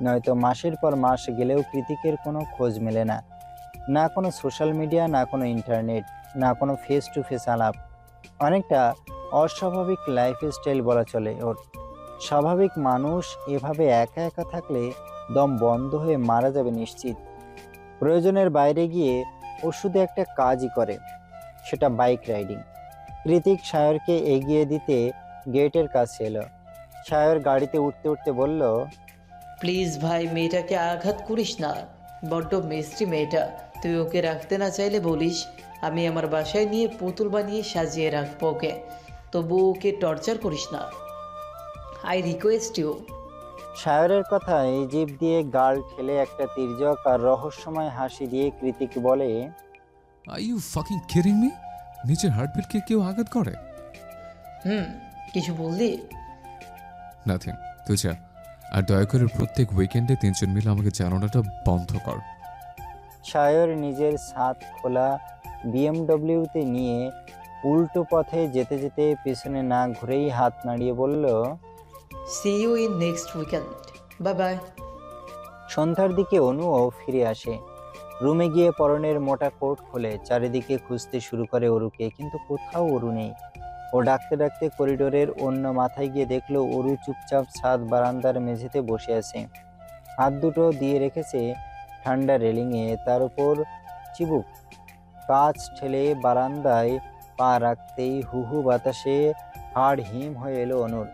নয়তো মাসের পর মাস গেলেও কৃতিকের কোনো খোঁজ মেলে না। না কোনো সোশ্যাল মিডিয়া, না কোনো ইন্টারনেট, না কোনো ফেস টু ফেস আলাপ। অনেকটা অস্বাভাবিক লাইফস্টাইল বলা চলে ওর। স্বাভাবিক মানুষ এভাবে একা একা থাকলে দম বন্ধ হয়ে মারা যাবে নিশ্চিত। প্রয়োজনের বাইরে গিয়ে ও শুধু একটা কাজই করে, সেটা বাইক রাইডিং। কৃতিক সায়রকে এগিয়ে দিতে গেটের কাছে এলো। সায়র গাড়িতে উঠতে উঠতে বলল, প্লিজ ভাই, মেয়েটাকে আঘাত করিস না। বড্ড মিষ্টি মেয়েটা। তুই ওকে রাখতে না চাইলে বলিস, আমি আমার বাসায় নিয়ে পুতুল বানিয়ে সাজিয়ে রাখবো ওকে। তবু ওকে টর্চার করিস না। I request you. সায়রের কথায় জিভ দিয়ে গাল ঠেলে একটা তির্যক আর রহস্যময় হাসি দিয়ে কৃতিক বলে, are you fucking kidding me? নিচের হার্টবিটকে কেউ আঘাত করে? কিছু বললি? নাথিং, তুই যা। আর দয়া করে প্রত্যেক উইকেন্ডে 3 জন মিলে আমাকে জানানোটা বন্ধ কর। সায়র নিজের ছাদ খোলা বিএমডব্লিউতে নিয়ে উল্টো পথে যেতে যেতে পেছনে না ঘুরেই হাত নাড়িয়ে বলল, see you in next weekend. Bye bye. সন্ধ্যার দিকে অনুও ফিরে আসে। রুমে গিয়ে পরনের মোটা কোট খোলে, চারিদিকে খুঁজতে শুরু করে অরুকে, কিন্তু কোথাও অরু নেই। ও ডাকতে ডাকতে করিডোরের অন্য মাথায় গিয়ে দেখলো অরু চুপচাপ ছাদ বারান্দার মেঝেতে বসে আছে। হাত দুটো দিয়ে রেখেছে ঠান্ডা রেলিংয়ে, তার উপর চিবুক। কাঁচ ঠেলে বারান্দায় পা রাখতেই হুহু বাতাসে হাড় হিম হয়ে এলো অনুর।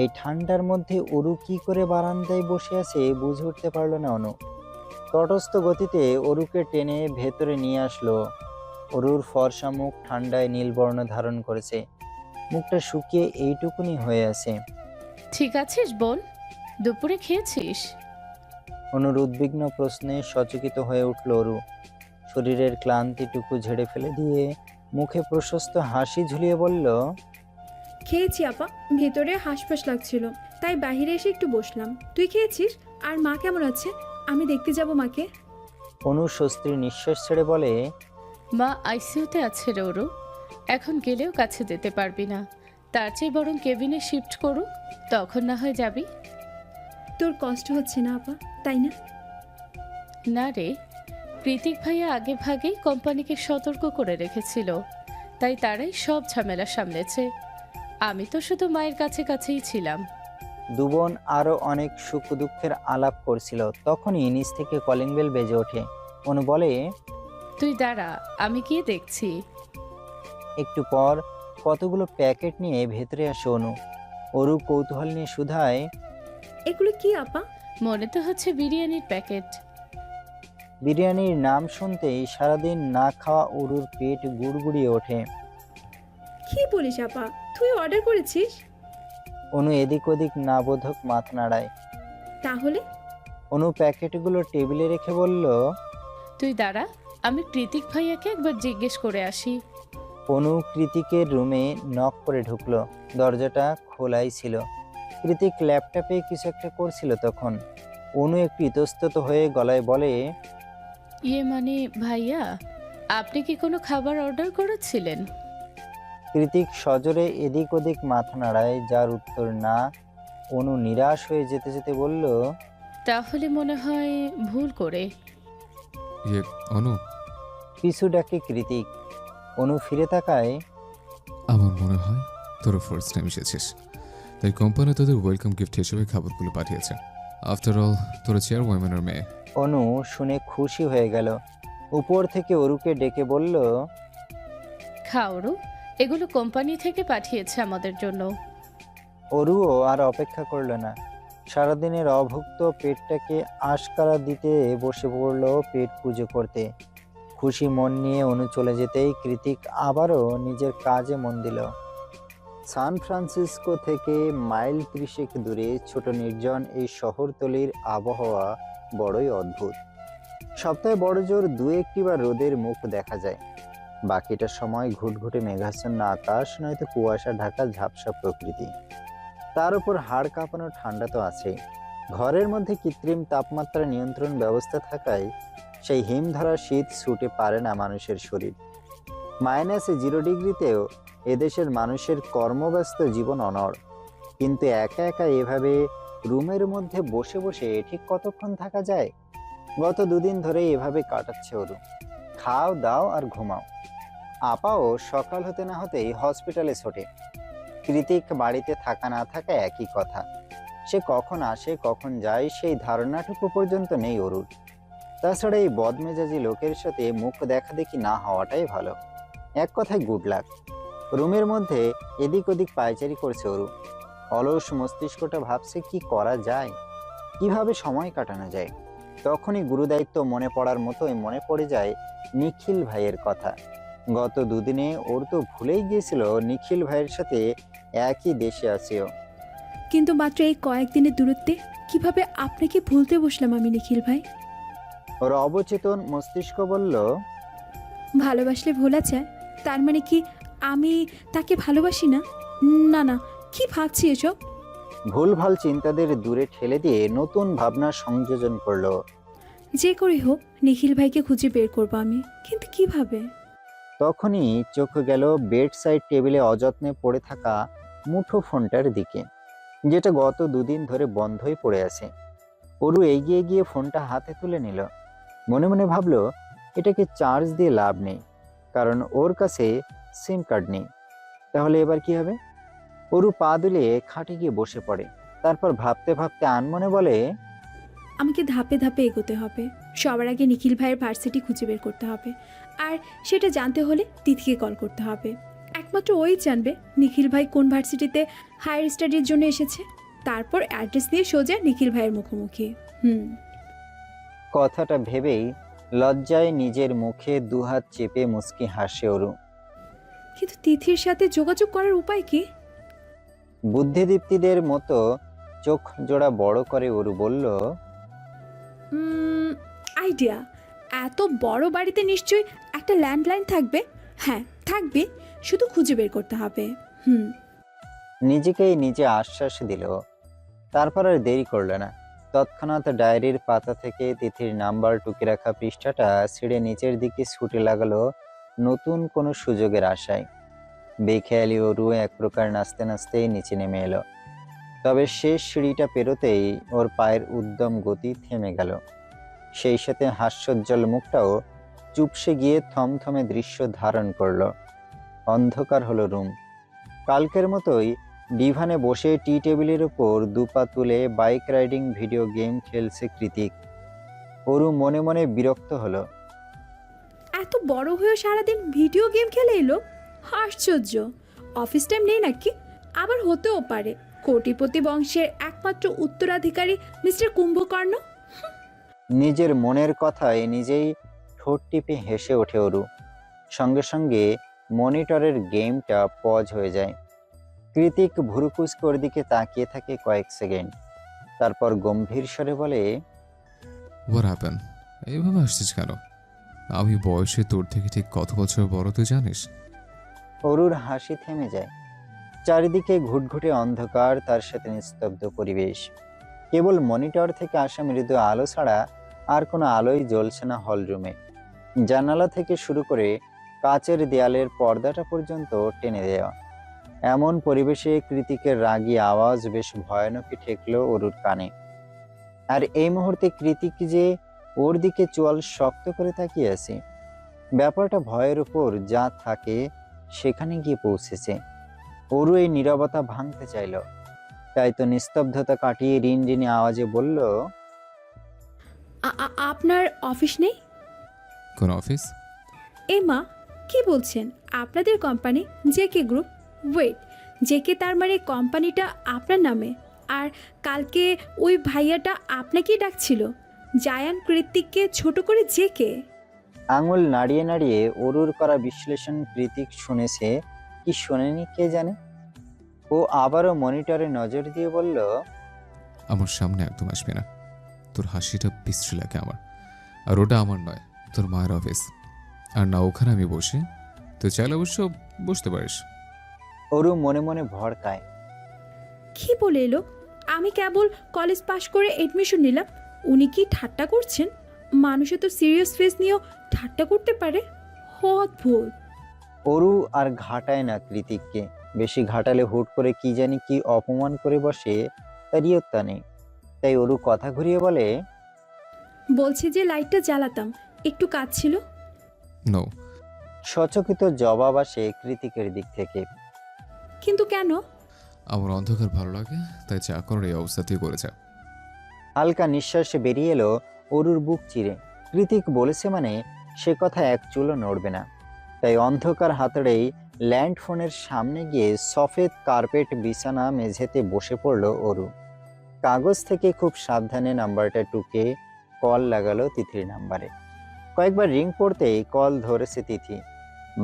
এই ঠান্ডার মধ্যে অরু কি করে বারান্দায় বসে আছে বুঝে উঠতে পারল না অনু। তটস্থ গতিতে অরুকে টেনে ভেতরে নিয়ে আসলো। অরুর ফর্সা মুখ ঠান্ডায় নীলবর্ণ ধারণ করেছে, মুখটা শুকিয়ে এইটুকুনি হয়ে আছে। ঠিক আছিস বোন? দুপুরে খেয়েছিস? অনুর উদ্বিগ্ন প্রশ্নে সচকিত হয়ে উঠল অরু। শরীরের ক্লান্তিটুকু ঝেড়ে ফেলে দিয়ে মুখে প্রশস্ত হাসি ঝুলিয়ে বলল, খেয়েছি আপা, ভেতরে হাঁসফাঁস লাগছিল তাই বাইরে এসে একটু বসলাম। তুই খেয়েছিস? আর মা কেমন আছে? আমি দেখতে যাব মাকে। অনু স্বস্তির নিঃশ্বাস ছেড়ে বলে, মা আইসিইউতে আছে রে ওরু, এখন গেলেও কাছে যেতে পারবি না। তার চেয়ে বরং কেবিনে শিফট করুক, তখন না হয় যাবি। তোর কষ্ট হচ্ছে না আপা, তাই না? না রে, কৃতিক ভাইয়া আগে ভাগেই কোম্পানিকে সতর্ক করে রেখেছিল, তাই তারাই সব ঝামেলা সামলেছে। আমি তো শুধু মায়ের কাছে কাছেই ছিলাম। দুবোন আরো অনেক সুখ দুঃখের আলাপ করছিল। তখনই নিচ থেকে কলিং বেল বেজে ওঠে। অনু বলে, তুই দাঁড়া, আমি গিয়ে দেখছি। একটু পর কতগুলো প্যাকেট নিয়ে ভেতরে আসে অনু। অরু কৌতূহল নিয়ে শুধায়, এগুলো কি আপা? মনে তো হচ্ছে বিরিয়ানির প্যাকেট। বিরিয়ানির নাম শুনতেই সারাদিন না খাওয়া অরুর পেট গুড়গুড়িয়ে ওঠে। কি বলিস আপা, তুই অর্ডার করেছিস? অনু এদিক ওদিক না বোধক মাথা নাড়ায়। তাহলে অনু প্যাকেটগুলো টেবিলে রেখে বলল, তুই দাঁড়া, আমি কৃতিক ভাইয়াকে একবার জিজ্ঞেস করে আসি। অনু কৃতিকের রুমে নক করে ঢুকলো। দরজাটা খোলাই ছিল। কৃতিক ল্যাপটপে কিছু একটা করছিল তখন। অনু একটু ইতস্তত হয়ে গলায় বলে, ইয়ে মানে ভাইয়া, আপনি কি কোনো খাবার অর্ডার করেছিলেন? কৃতিক সজোরে এদিক ওদিক মাথা নাড়ায়, যার উত্তর না। অনু নিরাশ হয়ে যেতে যেতে বলল, তাহলে মনে হয় ভুল করে। ইয়ে অনু, পিছু ডাকে কৃতিক। অনু ফিরে তাকায়। আমার মনে হয় তোরা ফার্স্ট টাইম এসেছিস, তাই কোম্পানি তোদের ওয়েলকাম গিফট হিসেবে খাবারগুলো পাঠিয়েছে। আফটার অল তোরা চেয়ারম্যানের মেয়ে। অনু শুনে খুশি হয়ে গেল। উপর থেকে অরুকে ডেকে বলল, খাওরু, এগুলো কোম্পানি থেকে পাঠিয়েছে আমাদের জন্য। অরুও আর অপেক্ষা করল না। সারাদিনের অভুক্ত পেটটাকে আশকারা দিতে বসে পড়ল পেট পুজো করতে। খুশি মন নিয়ে অনু চলে যেতেই কৃতিক আবারও নিজের কাজে মন দিল। সান ফ্রান্সিসকো থেকে মাইল 30 দূরে ছোট নির্জন এই শহরতলির আবহাওয়া বড়ই অদ্ভুত। সপ্তাহে বড় জোর 2-1টি বার রোদের মুখ দেখা যায়। বাকিটা সময় ঘুটঘুটে মেঘাচ্ছন্ন আকাশ, নয়তো কুয়াশা ঢাকা ঝাপসা প্রকৃতি। তার উপর হাড় কাঁপানো ঠান্ডা তো আছেই। ঘরের মধ্যে কৃত্রিম তাপমাত্রা নিয়ন্ত্রণ ব্যবস্থা থাকায় সেই হিমধরা শীত ছুটে পারে না মানুষের শরীর। -0 ডিগ্রিতেও এদেশের মানুষের কর্মব্যস্ত জীবন অনড়। কিন্তু একা একা এভাবে রুমের মধ্যে বসে বসে ঠিক কতক্ষণ থাকা যায়? গত 2 দিন ধরে এভাবে কাটাচ্ছে ওরু। খাও দাও আর ঘুমাও। আপাও সকাল হতে না হতেই হসপিটালে ছোটে। কৃতিক বাড়িতে থাকা না থাকা একই কথা। সে কখন আসে কখন যায় সেই ধারণাটুকু পর্যন্ত নেই অরুর। তাছাড়া এই বদমেজাজি লোকের সাথে মুখ দেখা দেখি না হওয়াটাই ভালো। এক কথায় গুড লাক। রুমের মধ্যে এদিক ওদিক পায়চারি করছে অরু। অলস মস্তিষ্কটা ভাবছে কি করা যায়, কিভাবে সময় কাটানো যায়। তখনই গুরুদায়িত্ব মনে পড়ার মতোই মনে পড়ে যায় নিখিল ভাইয়ের কথা। গত 2 দিনে ওর তো ভুলেই গিয়েছিল নিখিল ভাইয়ের সাথে একই দেশে আছেও। কিন্তু মাত্র এই কয়েকদিনের দূরত্বে কিভাবে আপনাকে ভুলতে বসলাম আমি নিখিল ভাই? ওর অবচেতন মস্তিষ্ক বলল, ভালোবাসলে ভোলা যায়, তার মানে কি আমি তাকে ভালোবাসি না? না না, কি ভাবছি এসব? ভুলভাল চিন্তাদের দূরে ঠেলে দিয়ে নতুন ভাবনার সংযোজন করলো। যে করে হোক নিখিল ভাইকে খুঁজে বের করবো আমি, কিন্তু কিভাবে? তখনই চোখ গেল বেড সাইড টেবিলে অযত্নে পড়ে থাকা মুঠো ফোনটার দিকে, যেটা গত 2 দিন ধরে বন্ধই পড়ে আছে। অরু এগিয়ে গিয়ে ফোনটা হাতে তুলে নিল। মনে মনে ভাবলো এটাকে চার্জ দিয়ে লাভ নেই, কারণ ওর কাছে সিম কার্ড নেই। তাহলে এবার কি হবে? অরু পা দুলিয়ে খাটে গিয়ে বসে পড়ে। তারপর ভাবতে ভাবতে আনমনে বলে, আমাকে ধাপে ধাপে এগোতে হবে। সবার আগে নিখিল ভাইয়ের ভার্সিটি খুঁজে বের করতে হবে, আর সেটা জানতে হলে তিথিকে কল করতে হবে। একমাত্র ওই জানবে নিখিল ভাই কোন ভার্সিটিতে হায়ার স্টাডির জন্য এসেছে। তারপর অ্যাড্রেস দিয়ে সোজা নিখিল ভাইয়ের মুখোমুখি। কথাটা ভেবেই লজ্জায় নিজের মুখে 2 হাত চেপে মুচকি হাসে অরু। কিন্তু তিথির সাথে যোগাযোগ করার উপায় কি? বুদ্ধিদীপ্তিদের মতো চোখ জোড়া বড় করে অরু বলল, আইডিয়া। এত বড় বাড়িতে নিশ্চয়ই একটা ল্যান্ডলাইন থাকবে। হ্যাঁ থাকবে, শুধু খুঁজে বের করতে হবে। নিজেকেই নিজে আশ্বাস দিল। তারপর আর দেরি করল না। তৎক্ষণাৎ ডায়েরির পাতা থেকে তিথির নাম্বার টুকে রাখা পৃষ্ঠাটা ছিঁড়ে নিচের দিকে ছুটে লাগালো নতুন কোনো সুযোগের আশায়। বেখেয়ালি অরু এক প্রকার নাচতে নাচতেই নিচে নেমে এলো। তবে শেষ সিঁড়িটা পেরোতেই ওর পায়ের উদ্যম গতি থেমে গেল। সেই সাথে হাস্যোজ্জ্বল মুখটাও চুপসে গিয়ে থমথমে দৃশ্য ধারণ করলো। অন্ধকার হলো রুম। কালকের মতোই ডিভানে বসে টি টেবিলের উপর 2 পা তুলে বাইক রাইডিং ভিডিও গেম খেলছে কৃতিক। অরু মনে মনে বিরক্ত হলো। এত বড় হয়েও সারাদিন ভিডিও গেম খেলে এলো, আশ্চর্য। অফিস টাইম নেই নাকি? আবার হতেও পারে কোটিপতি বংশের একমাত্র উত্তরাধিকারী মিস্টার কুম্ভকর্ণ। নিজের মনের কথায় নিজেই ঠোঁট টিপে হেসে ওঠে অরু। সঙ্গে সঙ্গে মনিটরের গেমটা পজ হয়ে যায়। কৃতিক ভুরুকুচকে দিকে তাকিয়ে থাকে কয়েক সেকেন্ড, তারপর গম্ভীর স্বরে বলে, হোয়াট হ্যাপেন? এইভাবে আসছিস কেন? আমি বয়সে তোর থেকে ঠিক কত বছর বড় তুই জানিস? অরুর হাসি থেমে যায়। চারিদিকে ঘুটঘুটে অন্ধকার, তার সাথে নিস্তব্ধ পরিবেশ। কেবল মনিটর থেকে আসা মৃদু আলো ছাড়া আর কোনো আলোই জ্বলছে না হলরুমে। জানালা থেকে শুরু করে কাচের দেয়ালের পর্দাটা পর্যন্ত টেনে দেওয়া। এমন পরিবেশে কৃতিকের রাগী আওয়াজ বেশ ভয়ানকই ঠেকল অরুর কানে। আর এই মুহূর্তে কৃতিক যে ওর দিকে চোয়াল শক্ত করে তাকিয়ে আছে, ব্যাপারটা ভয়ের উপর যা থাকে সেখানে গিয়ে পৌঁছেছে। অরু এই নীরবতা ভাঙতে চাইল, তাই তো নিস্তব্ধতা কাটিয়ে রিনরিনে আওয়াজে বলল, আপনার অফিস নেই? কোন অফিস? মা, কি বলছেন? আপনাদের company JK group. Wait, JK তার মানে কোম্পানিটা আপনার নামে? আর কালকে ওই ভাইয়াটা আপনাকেই ডাকছিল, জায়ান কৃতিককে ছোট করে জেকে। আঙুল নাড়িয়ে নাড়িয়ে অরুর করা বিশ্লেষণ কৃতিক শুনেছে কি শোনেনি কে জানে। ও আবারও মনিটরে নজর দিয়ে বলল, আমার সামনে একদম আসবি না। তোর হাসিটা বিশ্রী লাগে আমার। আর ওটা আমার নয়, তোর মায়ের অফিস। আর না ওখানে আমি বসি, তুই চাইলে অবশ্য বসতে পারিস। অরু মনে মনে ভড়কায়। কি বলে এলো? আমি কেবল কলেজ পাশ করে এডমিশন নিলাম, উনি কি ঠাট্টা করছেন? মানুষে তো সিরিয়াস ফেস নিয়েও ঠাট্টা করতে পারে। অদ্ভুত। অরু আর ঘাটায় না কৃতিককে। বেশি ঘাটালে হুট করে কি জানি কি অপমান করে বসে, তার ইয়ত্তা নেই। তাই অরু কথা ঘুরিয়ে বলে, বলছে যে লাইটটা জ্বালাতাম, একটু কাজ ছিল। নো। সচকিত জবাব আসে কৃতিকের দিক থেকে। কিন্তু কেন? আমার অন্ধকার ভালো লাগে, তাই চা করার এই অবস্থাতেই করেছে। হালকা নিঃশ্বাসে বেরিয়ে এলো অরুর বুক চিরে। কৃতিক বলেছে মানে সে কথা এক চুলও নড়বে না। তাই অন্ধকার হাতড়েই ল্যান্ডফোনের সামনে গিয়ে সফেদ কার্পেট বিছানা মেঝেতে বসে পড়ল অরু। কাগজ থেকে খুব সাবধানে নাম্বারটা টুকে কল লাগালো তিথির নাম্বারে। কয়েকবার রিং পড়তেই কল ধরেছে তিথি।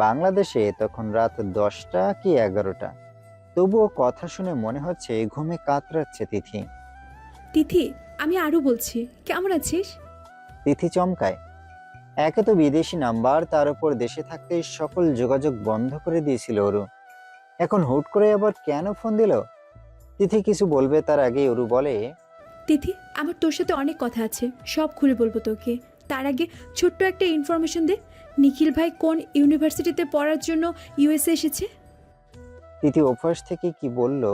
বাংলাদেশে তখন রাত 10টা কি 11টা। তবুও কথা শুনে মনে হচ্ছে ঘুমে কাতরাচ্ছে তিথি। তিথি, আমি আরও বলছি, কেমন আছিস? তিথি চমকায়। একে তো বিদেশি নাম্বার, তার উপর দেশে থাকতেই সকল যোগাযোগ বন্ধ করে দিয়েছিল অরু। এখন হুট করে আবার কেন ফোন দিল? তিথি কিছু বলবে তার আগেই অরু বলে, তিথি, আমার তোর সাথে অনেক কথা আছে, সব খুলে বলবো তোকে। তার আগে ছোট্ট একটা ইনফরমেশন দে। নিখিল ভাই কোন ইউনিভার্সিটিতে পড়ার জন্য ইউএসএ এসেছে? তিথি অভ্যাস থেকে কি বলল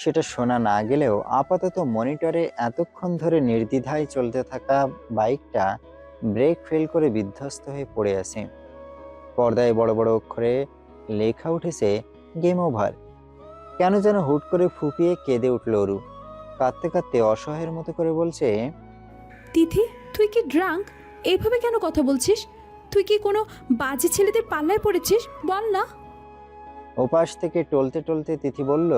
সেটা শোনা না গেলেও আপাতত মনিটরে এতক্ষণ ধরে নির্দ্বিধায় চলতে থাকা বাইকটা ব্রেক ফেল করে বিধ্বস্ত হয়ে পড়ে আছে। পর্দায় বড় বড় অক্ষরে লেখা উঠেছে, গেম ওভার। কেন যেন হুট করে ফুপিয়ে কেঁদে উঠল অরু। কাঁদতে কাঁদতে অসহায়ের মতো করে বলছে, তিথি, তুই কি ড্রাঙ্ক? এইভাবে কেন কথা বলছিস? তুই কি কোনো বাজে ছেলেদের পাল্লায় পড়েছিস? বল না। ওপাশ থেকে টলতে টলতে তিথি বলল,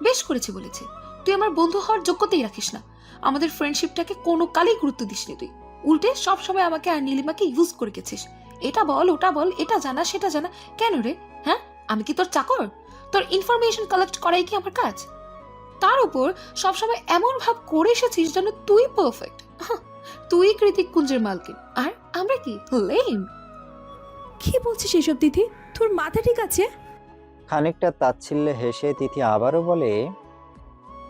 বেশ করেছি বলেছি। তুই আমার বন্ধু হওয়ার যোগ্যতাই রাখিস না। আমাদের ফ্রেন্ডশিপটাকে কোনো কালেই গুরুত্ব দিসনি তুই। উল্টে সব সময় আমাকে আর নীলিমাকে ইউজ করে গেছিস। এটা বল, ওটা বল, এটা জানা, সেটা জানা। কেন রে? হ্যাঁ, আমি কি তোর চাকর? তোর ইনফরমেশন কালেক্ট করাই কি আমার কাজ? তার উপর সবসময় এমন ভাব করে এসেছিস যেন তুই পারফেক্ট। তুই কৃতিক কুঞ্জের মালকিন, আর আমরা কি লেম? কি বলছিস এসব তিথি? তোর মাথা ঠিক আছে? খানিকটা তাচ্ছিল্যে হেসে তিথি আবারও বলে,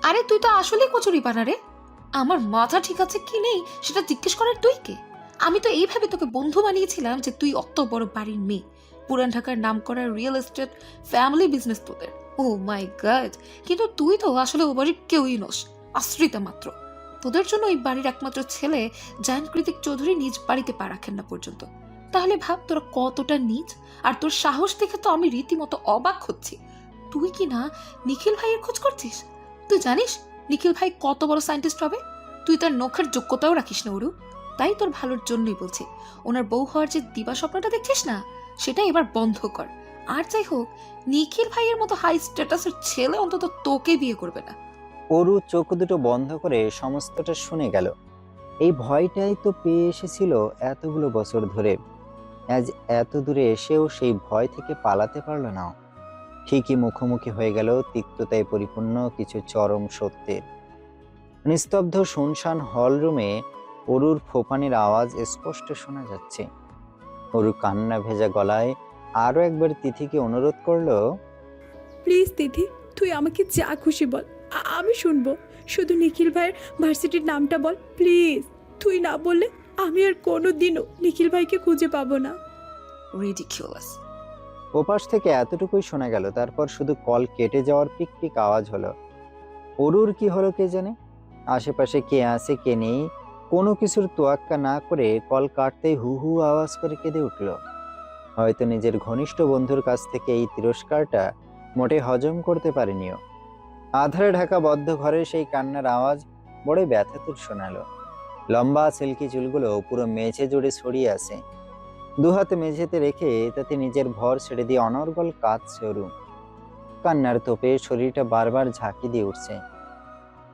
আরে তুই তো আসলে কচুরি পানা রে। আমার মাথা ঠিক আছে কি নেই সেটা জিজ্ঞেস করার তুই কে? আমি তো এইভাবে তোকে বন্ধু বানিয়েছিলাম যে তুই অত বড় বাড়ির মেয়ে, পুরান ঢাকার নাম করা রিয়েল এস্টেট ফ্যামিলি বিজনেস তোদের। ও মাই গড! কিন্তু তুই তো আসলে ও বাড়ির কেউই নস, আশ্রিতা মাত্র। তোদের জন্য ওই বাড়ির একমাত্র ছেলে জায়ান কৃতিক চৌধুরী নিজ বাড়িতে পা রাখেন না পর্যন্ত। তাহলে ভাব তোরা কতটা নীচ। আর তোর সাহস দেখে তো আমি রীতিমতো অবাক হচ্ছি। তুই কি না নিখিল ভাইয়ের খোঁজ করছিস? তুই জানিস নিখিল ভাই কত বড় সায়েন্টিস্ট হবে? তুই তার নখের যোগ্যতাও রাখিস না অরু। তাই তোর ভালোর জন্যই বলছি, ওনার বউ হওয়ার যে দিবা স্বপ্নটা দেখছিস না, সেটা এবার বন্ধ কর। আর যাই হোক, নিখিল ভাইয়ের মতো হাই স্ট্যাটাসের ছেলে অন্তত তোকে বিয়ে করবে না। অরু চোখ দুটো বন্ধ করে সমস্তটা শুনে গেল। এই ভয়টাই তো পেয়ে এসেছিল এতগুলো বছর ধরে। আজ এত দূরে এসেও সেই ভয় থেকে পালাতে পারল না। ঠিকই মুখোমুখি হয়ে গেল তিক্ততায় পরিপূর্ণ কিছু চরম সত্যের। নিস্তব্ধ শুনশান হলরুমে অরুর ফোপানির আওয়াজ স্পষ্ট শোনা যাচ্ছে। অরু কান্না ভেজা গলায় আরো একবার তিথিকে অনুরোধ করলো, প্লিজ তিথি, তুই আমাকে যা খুশি বল, আমি শুনবো। শুধু নিখিল ভাইয়ের ভার্সিটির নামটা বল প্লিজ। তুই না বললে আমি আর কোনো দিনও নিখিল ভাইকে খুঁজে পাবো না। রিডিকিউলাস। ওপাশ থেকে এতটুকুই শোনা গেল। তারপর শুধু কল কেটে যাওয়ার পিক পিক আওয়াজ হলো। অরুর কি হলো কে জানে। আশেপাশে কে আছে কে নেই কোনো কিছুর তোয়াক্কা না করে কল কাটতেই হু হু আওয়াজ করে কেঁদে উঠল। হয়তো নিজের ঘনিষ্ঠ বন্ধুর কাছ থেকে এই তিরস্কারটা মোটে হজম করতে পারেনিও। আধারে ঢাকা বদ্ধ ঘরে সেই কান্নার আওয়াজ বড় ব্যথাতুর শোনালো। লম্বা সিল্কি চুলগুলো পুরো মেঝে জুড়ে ছড়িয়ে আছে। দুহাতে মেঝেতে রেখে তাতে নিজের ভর ছেড়ে দিয়ে অনর্গল কাঁদছে অরু। কান্নার তোপে শরীরটা বারবার ঝাঁকি দিয়ে উঠছে।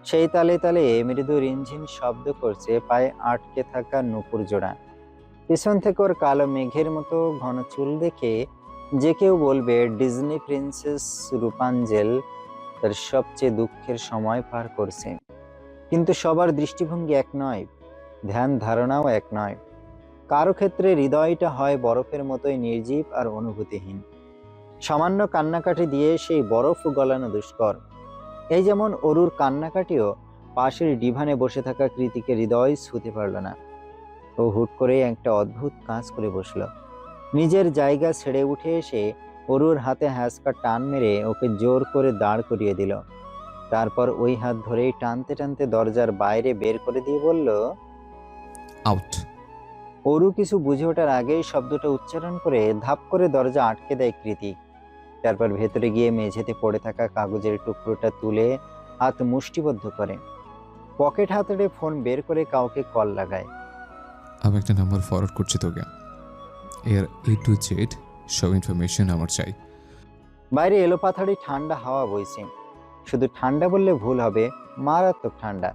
সেই তালে তালে মৃদু রিনঝিন শব্দ করছে পায়ে আটকে থাকা নুপুর জোড়া। পিছন থেকে ওর কালো মেঘের মতো ঘন চুল দেখে যে কেউ বলবে ডিজনি প্রিন্সেস রূপাঞ্জেল তার সবচেয়ে দুঃখের সময় পার করছে। কিন্তু সবার দৃষ্টিভঙ্গি এক নয়, ধ্যান ধারণাও এক নয়। কারো ক্ষেত্রে হৃদয়টা হয় বরফের মতোই নির্জীব আর অনুভূতিহীন। সামান্য কান্নাকাটি দিয়ে সেই বরফ গলানো দুষ্কর। এই যেমন অরুর কান্নাকাটিও পাশের ডিভানে বসে থাকা কৃতিকে হৃদয় ছুঁতে পারল না। ও হুট করে একটা অদ্ভুত কাজ করে বসল। নিজের জায়গা ছেড়ে উঠে এসে অরুর হাতে হ্যাঁচকা টান মেরে ওকে জোর করে দাঁড় করিয়ে দিল। তারপর ওই হাত ধরেই টানতে টানতে দরজার বাইরে বের করে দিয়ে বলল, আউট। অরু কিছু বুঝে ওঠার আগেই শব্দটা উচ্চারণ করে ধাপ করে দরজা আটকে দেয় কৃতি। তারপর ভেতরে গিয়ে মেঝেতে পড়ে থাকা কাগজের টুকরোটা তুলে হাত মুষ্টিবদ্ধ করে পকেট হাতড়ে ফোন বের করে কাউকে কল লাগায়। আমি একটা নাম্বার ফরওয়ার্ড করছি তোকে, এর A to Z সব ইনফরমেশন আমার চাই। বাইরে এলোপাথাড়ি ঠান্ডা হাওয়া বইছে। শুধু ঠান্ডা বললে ভুল হবে, মারাত্মক ঠান্ডা।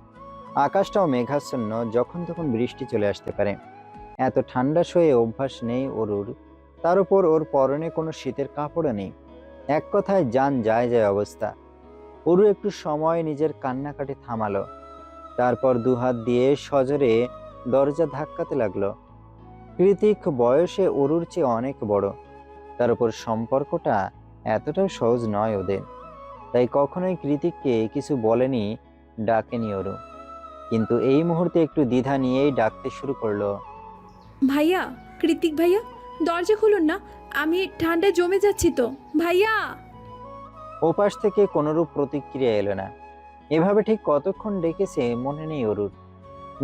আকাশটাও মেঘাচ্ছন্ন, যখন তখন বৃষ্টি চলে আসতে পারে। এত ঠান্ডা সয়ে অভ্যাস নেই অরুর। তার উপর ওর পরনে কোনো শীতের কাপড়ও নেই। এক কথায় যান যায় যায় অবস্থা। অরু একটু সময় নিজের কান্নাকাটি থামালো। তারপর দুহাত দিয়ে সজোরে দরজা ধাক্কাতে লাগলো। কৃতিক বয়সে অরুর চেয়ে অনেক বড়। তার উপর সম্পর্কটা এতটাও সহজ নয় ওদের। তাই কখনোই কৃতিককে কিছু বলেনি, ডাকেনি অরু। কিন্তু এই মুহূর্তে একটু দ্বিধা নিয়েই ডাকতে শুরু করলো, ভাইয়া, কৃতিক ভাইয়া, দরজা খুলুন না, আমি ঠান্ডায় জমে যাচ্ছি তো ভাইয়া। ওপাশ থেকে কোনোরূপ প্রতিক্রিয়া এলো না। এভাবে ঠিক কতক্ষণ ডেকেছে মনে নেই অরুর।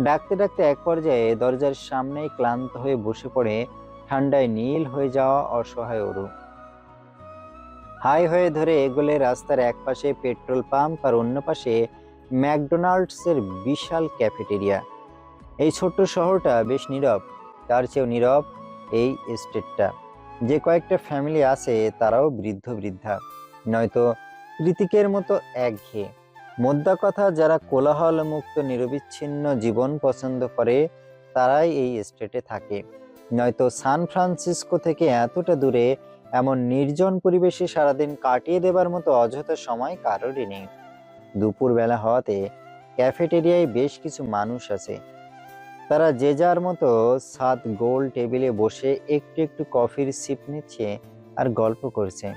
ডাকতে ডাকতে এক পর্যায়ে দরজার সামনেই ক্লান্ত হয়ে বসে পড়ে ঠান্ডায় নীল হয়ে যাওয়া অসহায় অরু। হাই হয়ে ধরে এগোলে রাস্তার এক পাশে পেট্রোল পাম্প আর অন্য পাশে ম্যাকডোনাল্ডসের বিশাল ক্যাফেটেরিয়া। এই ছোট্ট শহরটা বেশ নীরব। তার চেয়েও নীরব এই এস্টেটটা। যে কয়েকটা ফ্যামিলি আছে তারাও বৃদ্ধ বৃদ্ধা, নয়তো কৃতিকের মতো একঘেয়ে। মোদ্দা কথা, যারা কোলাহল মুক্ত নিরবিচ্ছিন্ন জীবন পছন্দ করে তারাই এই এস্টেটে থাকে। নয়তো সান ফ্রান্সিসকো থেকে এতটা দূরে এমন নির্জন পরিবেশে সারাদিন কাটিয়ে দেবার মতো অযথা সময় কারোরই নেই। দুপুরবেলা হওয়াতে ক্যাফেটেরিয়ায় বেশ কিছু মানুষ আছে। তারা যে যার মতো সাত গোল টেবিলে বসে একটু একটু কফির সিপ নিচ্ছে আর গল্প করছে।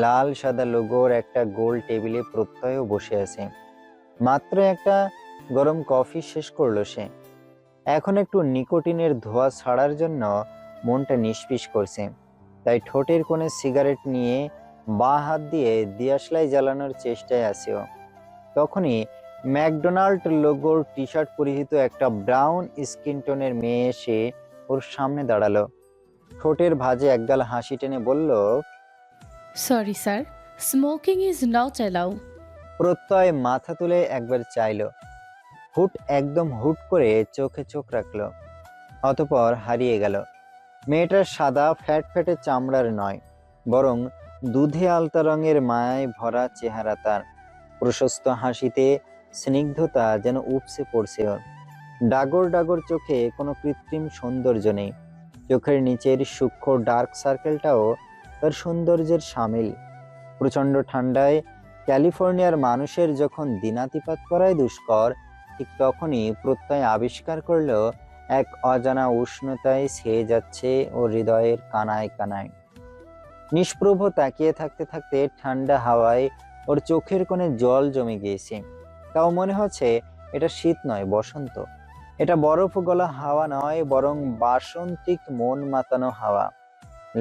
লাল সাদা লোগোর একটা গোল টেবিলে প্রত্যয়ও বসে আছে। মাত্র একটা গরম কফি শেষ করলো সে। এখন একটু নিকোটিনের ধোঁয়া ছাড়ার জন্য মনটা নিষ্পিস করছে। তাই ঠোঁটের কোণে সিগারেট নিয়ে বাঁ হাত দিয়ে দিয়াশলাই জ্বালানোর চেষ্টায় আছে ও। তখনই ম্যাকডোনাল্ড লোগোর টি শার্ট পরিহিত একটা ব্রাউন স্কিন টোনের মেয়ে এসে ওর সামনে দাঁড়ালো। ঠোঁটের ভাঁজে একগাল হাসি টেনে বলল, sorry sir, smoking is not allow. প্রত্যয় মাথা তুলে একবার চাইলো। একদম হুট করে চোখে চোখ রাখলো, অতঃপর হারিয়ে গেল। মেয়েটার সাদা ফ্যাটে চামড়ার নয়, বরং দুধে আলতা রঙের মায়ায় ভরা চেহারা, তার প্রশস্ত হাসিতে স্নিগ্ধতা যেন উপসে পড়ছে ওর। ডাগর ডাগর চোখে কোনো কৃত্রিম সৌন্দর্য নেই, চোখের নিচের সূক্ষ্ম ডার্ক সার্কেলটাও তার সৌন্দর্যের সামিল। প্রচণ্ড ঠান্ডায় ক্যালিফোর্নিয়ার মানুষের যখন দিনাতিপাত করাই দুষ্কর, ঠিক তখনই প্রত্যয় আবিষ্কার করলো এক অজানা উষ্ণতায় ছেয়ে যাচ্ছে ও হৃদয়ের কানায় কানায়। নিষ্প্রভ তাকিয়ে থাকতে থাকতে ঠান্ডা হাওয়ায় ওর চোখের কোণে জল জমে গিয়েছে। তাও মনে হচ্ছে এটা শীত নয়, বসন্ত। এটা বরফ গলা হাওয়া নয়, বরং বাসন্তিক মন মাতানো হাওয়া।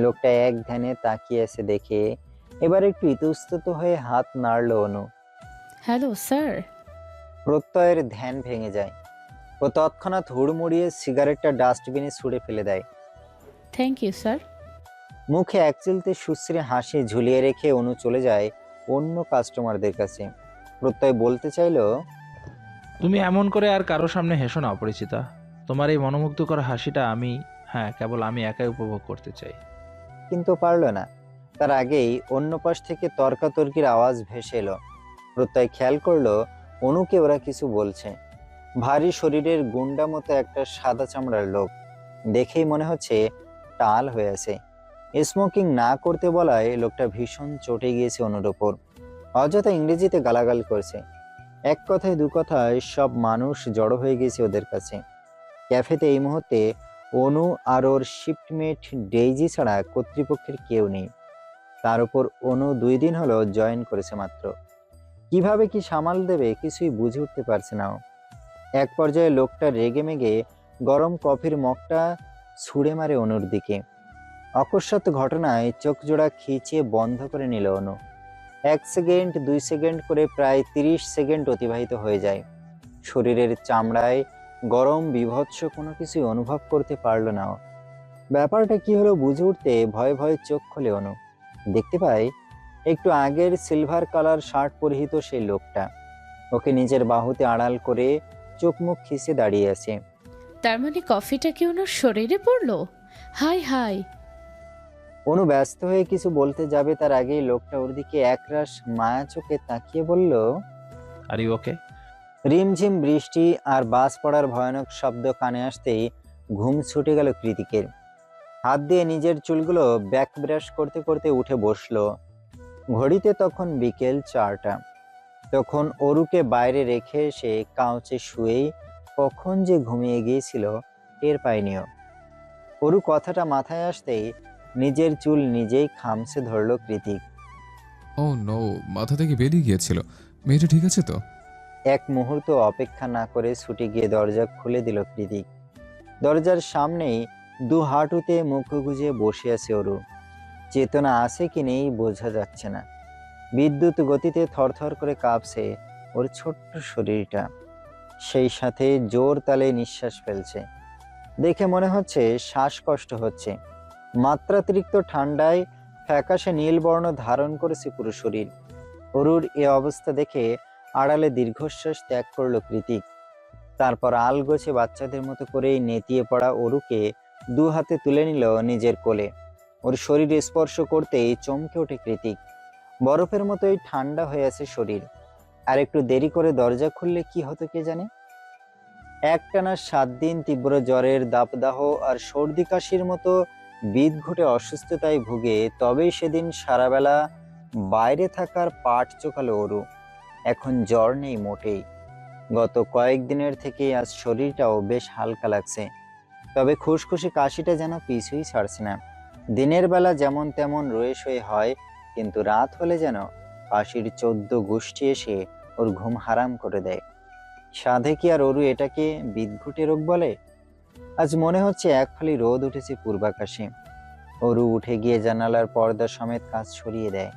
লোকটা এক ধ্যানে তাকিয়ে আছে দেখে এবার একটু ইতস্তত হয়ে হাত নাড়ল অনু। Hello sir. প্রত্যয়ের ধ্যান ভেঙে যায়। ও তৎক্ষণাৎ হুড়মুড়িয়ে সিগারেটটা ডাস্টবিনে ছুঁড়ে ফেলে দেয়। Thank you sir. মুখে একচিলতে সুশ্রী হাসি ঝুলিয়ে রেখে অনু চলে যায় অন্য কাস্টমারদের কাছে। প্রত্যয় বলতে চাইলো, তুমি এমন করে আর কারো সামনে হেসো না অপরিচিতা। তোমার এই মনোমুগ্ধকর হাসিটা কেবল আমি একাই উপভোগ করতে চাই। কিন্তু পারল না। তার আগেই অন্য পাশ থেকে তর্কাতর্কির আওয়াজ ভেসে এলো। প্রত্যয় খেয়াল করলো অনুকে ওরা কিছু বলছে। ভারী শরীরের গুন্ডা মতো একটা সাদা চামড়ার লোক, দেখেই মনে হচ্ছে টাল হয়ে আছে। স্মোকিং না করতে বলায় লোকটা ভীষণ চটে গিয়েছে অনুর ওপর। অযথা ইংরেজিতে গালাগাল করছে। এক কথায় দু কথায় সব মানুষ জড়ো হয়ে গেছে ওদের কাছে। ক্যাফেতে এই মুহূর্তে অনু আর ওর শিফটমেট ডেইজি ছাড়া কর্তৃপক্ষের কেউ নেই। তার উপর অনু 2 দিন হলো জয়েন করেছে মাত্র। কিভাবে কি সামাল দেবে কিছুই বুঝে উঠতে পারছে না ও। এক পর্যায়ে লোকটা রেগে মেগে গরম কফির মগটা ছুঁড়ে মারে অনুর দিকে। অকস্মাৎ ঘটনায় চোখ জোড়া খিচিয়ে বন্ধ করে নিল অনু। 1 সেকেন্ড 2 সেকেন্ড করে প্রায় 30 সেকেন্ড অতিবাহিত হয়ে যায়। শরীরের চামড়ায় গরম বিভৎস কোনো কিছুই অনুভব করতে পারল না ও। ব্যাপারটা কি হলো বুঝে উঠতে ভয়ে ভয়ে চোখ খোলে অনু। দেখতে পায় একটু আগের সিলভার কালার শার্ট পরিহিত সেই লোকটা ওকে নিজের বাহুতে আড়াল করে চোখ মুখ খিসে দাঁড়িয়ে আছে। তার মানে কফিটা কি ওনার শরীরে পড়লো? High high. অনু ব্যস্ত হয়ে কিছু বলতে যাবে তার আগেই লোকটা ওর দিকে একরাশ মায়া চোখে তাকিয়ে বলল, আর ইউ ওকে? রিমঝিম বৃষ্টি আর বাস পড়ার ভয়ানক শব্দ কানে আসতেই ঘুম ছুটে গেল কৃতিকের। হাত দিয়ে নিজের চুলগুলো ব্যাক ব্রাশ করতে করতে উঠে বসলো। ঘড়িতে তখন বিকেল 4টা। তখন অরুকে বাইরে রেখে এসে কাউচে শুয়েই কখন যে ঘুমিয়ে গিয়েছিল টের পায়নিও। অরু কথাটা মাথায় আসতেই নিজের চুল নিজেই খামছে ধরল কৃতিক। ও নো, মাথা থেকে বেরিয়ে গিয়েছিল। মেয়েটা ঠিক আছে তো? এক মুহূর্ত অপেক্ষা না করে ছুটে গিয়ে দরজা খুলে দিল কৃতিক। দরজার সামনেই 2 হাঁটুতে মুখ গুজে বসে আছে অরু। চেতনা আছে কি নেই বোঝা যাচ্ছে না। বিদ্যুৎ গতিতে থরথর করে কাঁপছে ওর ছোট্ট শরীরটা। সেই সাথে জোর তালে নিঃশ্বাস ফেলছে। দেখে মনে হচ্ছে শ্বাসকষ্ট হচ্ছে। মাত্রাতিরিক্ত ঠান্ডায় ফ্যাকাশে নীল বর্ণ ধারণ করেছে পুরো শরীর। অরুর এ অবস্থা দেখে আড়ালে দীর্ঘশ্বাস ত্যাগ করলো কৃতিক। তারপর আলগোছে বাচ্চাদের মতো করেই নেতিয়ে পড়া অরুকে 2 হাতে তুলে নিল নিজের কোলে। ওর শরীরে স্পর্শ করতেই চমকে ওঠে কৃতিক। বরফের মতোই ঠান্ডা হয়ে আছে শরীর। আর একটু দেরি করে দরজা খুললে কি হতো কে জানে। একটানা 7 দিন তীব্র জ্বরের দাবদাহ আর সর্দি কাশির মতো বিদঘুটে অসুস্থতায় ভুগে তবেই সেদিন সারাবেলা বাইরে থাকার পাট চোকালো অরু। এখন জ্বর নেই মোটেই। গত কয়েকদিনের থেকে আজ শরীরটাও বেশ হালকা লাগছে। তবে খুশখুশি কাশিটা যেন পিছুই ছাড়ছে না। দিনের বেলা যেমন তেমন রয়ে শয়ে হয়, কিন্তু রাত হলে যেন কাশির 14 গোষ্ঠী এসে ওর ঘুম হারাম করে দেয়। সাধে কি আর অরু এটাকে বিদঘুটে রোগ বলে? আজ মনে হচ্ছে এক ফালি রোদ উঠেছে পূর্বাকাশে। অরু উঠে গিয়ে জানালার পর্দা সমেত কাঁচ সরিয়ে দেয়।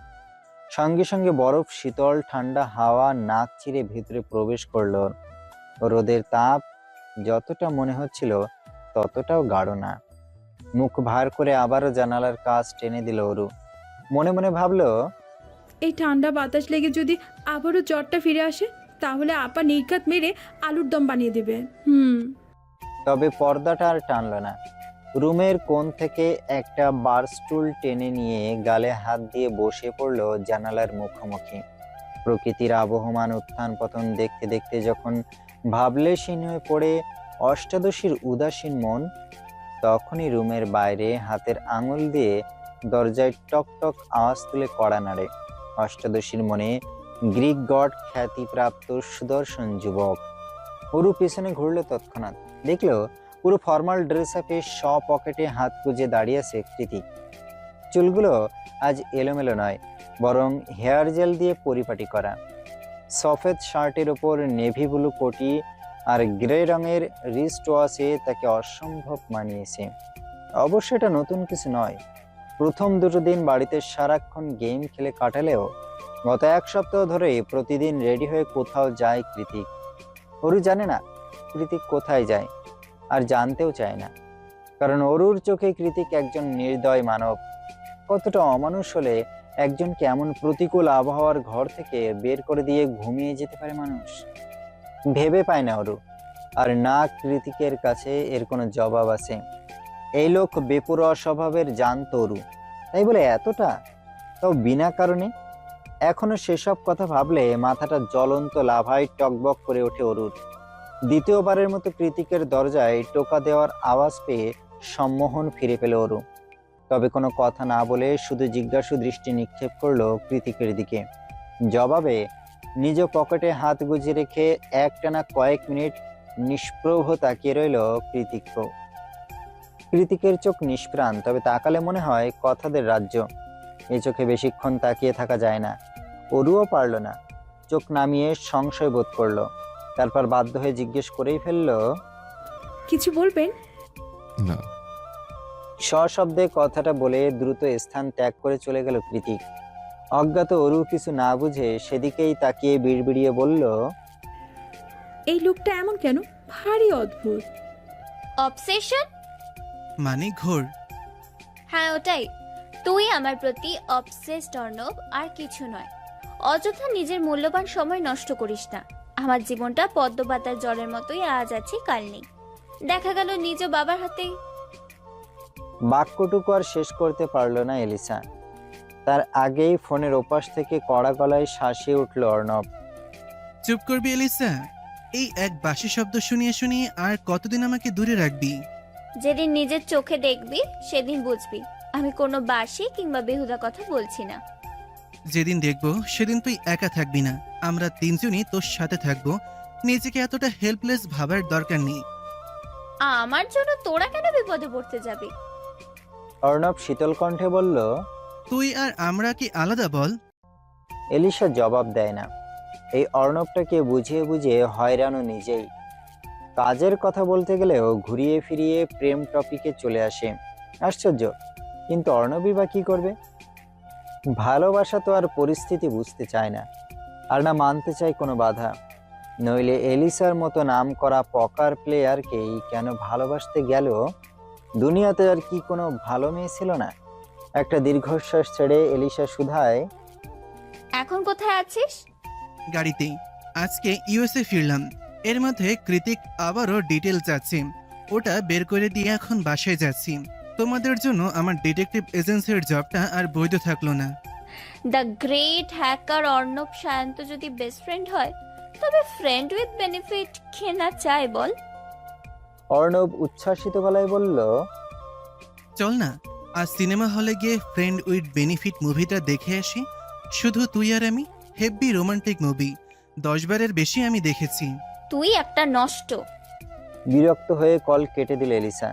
সঙ্গে সঙ্গে বরফ শীতল ঠান্ডা হাওয়া নাক চিরে ভিতরে প্রবেশ করলো। রোদের তাপ যতটা মনে হচ্ছিল ততটাও গাঢ় না। মুখ ভার করে আবারও জানালার কাঁচ টেনে দিল অরু। মনে মনে ভাবলো, এই ঠান্ডা বাতাস লেগে যদি আবারও জ্বরটা ফিরে আসে তাহলে আপা নির্ঘাত মেরে আলুর দম বানিয়ে দেবে। তবে পর্দাটা আর টানল না। রুমের কোণ থেকে একটা বার স্টুল টেনে নিয়ে গালে হাত দিয়ে বসে পড়ল জানালার মুখোমুখি। প্রকৃতির আবহমান উত্থান পতন দেখতে দেখতে যখন ভাবলেশীন হয়ে পড়ে অষ্টাদশীর উদাসীন মন, তখনই রুমের বাইরে হাতের আঙুল দিয়ে দরজায় টক টক আওয়াজ তুলে কড়া নাড়ে অষ্টাদশীর মনে গ্রিক গড খ্যাতিপ্রাপ্ত সুদর্শন যুবক। অরু পেছনে ঘুরল তৎক্ষণাৎ, দেখলো পুরো ফর্মাল ড্রেস আপে পকেটে হাত গুজে দাঁড়িয়ে আছে কৃতিক। চুলগুলো আজ এলোমেলো নয়, বরং হেয়ার জেল দিয়ে পরিপাটি করা। সফেদ শার্টের ওপর নেভি ব্লু কোটি আর গ্রে রঙের রিস্ট ওয়াচে তাকে অসম্ভব মানিয়েছে। অবশ্য এটা নতুন কিছু নয়। প্রথম দুটো দিন বাড়িতে সারাক্ষণ গেম খেলে কাটালেও গত এক সপ্তাহ ধরে প্রতিদিন রেডি হয়ে কোথাও যায় কৃতিক। অরু জানে না কৃতিক কোথায় যায়, আর জানতেও চায় না, কারণ অরুর চোখে কৃতিক একজন নির্দয় মানব। কতটা অমানুষ হলে একজনকে এমন প্রতিকূল আবহাওয়ার ঘর থেকে বের করে দিয়ে ঘুমিয়ে যেতে পারে মানুষ? ভেবে পায় না অরু, আর না কৃতিকের কাছে এর কোনো জবাব আছে। এই লোক বেপরোয়া স্বভাবের জানতো অরু, তাই বলে এতটা, তাও বিনা কারণে। এখনো সেসব কথা ভাবলে মাথাটা জ্বলন্ত লাভায় টকবক করে ওঠে অরুর। দ্বিতীয়বারের মতো কৃতিকের দরজায় টোকা দেওয়ার আওয়াজ পেয়ে সম্মোহন ফিরে পেল অরু। তবে কোনো কথা না বলে শুধু জিজ্ঞাসু দৃষ্টি নিক্ষেপ করলো কৃতিকের দিকে। জবাবে নিজ পকেটে হাত গুজে রেখে একটানা কয়েক মিনিট নিষ্প্রভ তাকিয়ে রইল কৃতিকও। কৃতিকের চোখ নিষ্প্রাণ, তবে তাকালে মনে হয় কথাদের রাজ্য। এ চোখে বেশিক্ষণ তাকিয়ে থাকা যায় না। অরুও পারল না, চোখ নামিয়ে সংশয় বোধ করলো। তারপর বাধ্য হয়ে জিজ্ঞেস করেই ফেললো, কিছু বলবেন? না। সশব্দে কথাটা বলে দ্রুত স্থান ত্যাগ করে চলে গেল কৃতিক। অজ্ঞাত অরু কিছু না বুঝে সেদিকেই তাকিয়ে বিড়বিড়িয়ে বলল, এই লোকটা এমন কেন? ভারী অদ্ভুত। অবসেশন? মানে ঘোর। হ্যাঁ ওটাই। তুই আমার প্রতি অবসেসড অর্ণব, আর কিছু নয়। অযথা নিজের মূল্যবান সময় নষ্ট করিস না। আমার জীবনটা পদ্মপাতার জলের মতোই, আজ আছে কাল নেই। দেখা গেল নিজ বাবার হাতে। বাক্যটুকু আর শেষ করতে পারল না এলিসা। তার আগেই ফোনের ওপাশ থেকে কড়া গলায় শাসিয়ে উঠল অর্ণব। চুপ করবি এলিসা? এই এক বাসি শব্দ শুনিয়ে শুনিয়ে আর কতদিন আমাকে দূরে রাখবি? যেদিন নিজের চোখে দেখবি সেদিন বুঝবি আমি কোনো বাসি কিংবা বেহুদা কথা বলছি না। যেদিন দেখবো সেদিন তুই একা থাকবি না, আমরা তিনজনই তোর সাথে থাকবো। নিজেকে এতটা হেল্পলেস ভাবার দরকার নেই। আমার জন্য তোরা কেন বিপদে পড়তে যাবি? অর্ণব শীতল কণ্ঠে বলল। তুই আর আমরা কি আলাদা বল? এলিসা জবাব দেয় না। এই অর্ণবটাকে বুঝিয়ে বুঝিয়ে হয়রানও নিজেই। কাজের কথা বলতে গেলেও ঘুরিয়ে ফিরিয়ে প্রেম টপিকে চলে আসে। আশ্চর্য, কিন্তু অর্ণবই বা কি করবে? ভালোবাসা তো আর পরিস্থিতি বুঝতে চায় না, আর না মানতে চায় কোনো বাধা। নইলে এলিসার মতো নাম করা পকার প্লেয়ারকেই কেন ভালোবাসতে গেল? দুনিয়াতে আর কি কোনো ভালো মেয়ে ছিল না? একটা দীর্ঘশ্বাস ছেড়ে এলিসা শুধায়, এখন কোথায় আছিস? গাড়িতেই। আজকে ইউএসএ ফিরলাম। এর মধ্যে কৃতিক আবারও ডিটেল চাচ্ছি, ওটা বের করে দিয়ে এখন বাসায় যাচ্ছি। তোমাদের জন্য আমার ডিটেকটিভ এজেন্সির জবটা আর বৈধ থাকলো না। The great hacker Arnab Sayanta যদি বেস্ট ফ্রেন্ড হয়, তবে ফ্রেন্ড উইথ বেনিফিট কে না চায় বল? অর্ণব উচ্ছ্বাসিত গলায় বলল, চল না আজ সিনেমা হলে গিয়ে ফ্রেন্ড উইথ বেনিফিট মুভিটা দেখে আসি। শুধু তুই আর আমি, হেভি রোমান্টিক মুভি। 10 বারের বেশি আমি দেখেছি। তুই একটা নষ্ট। বিরক্ত হয়ে কল কেটে দিল এলিসা।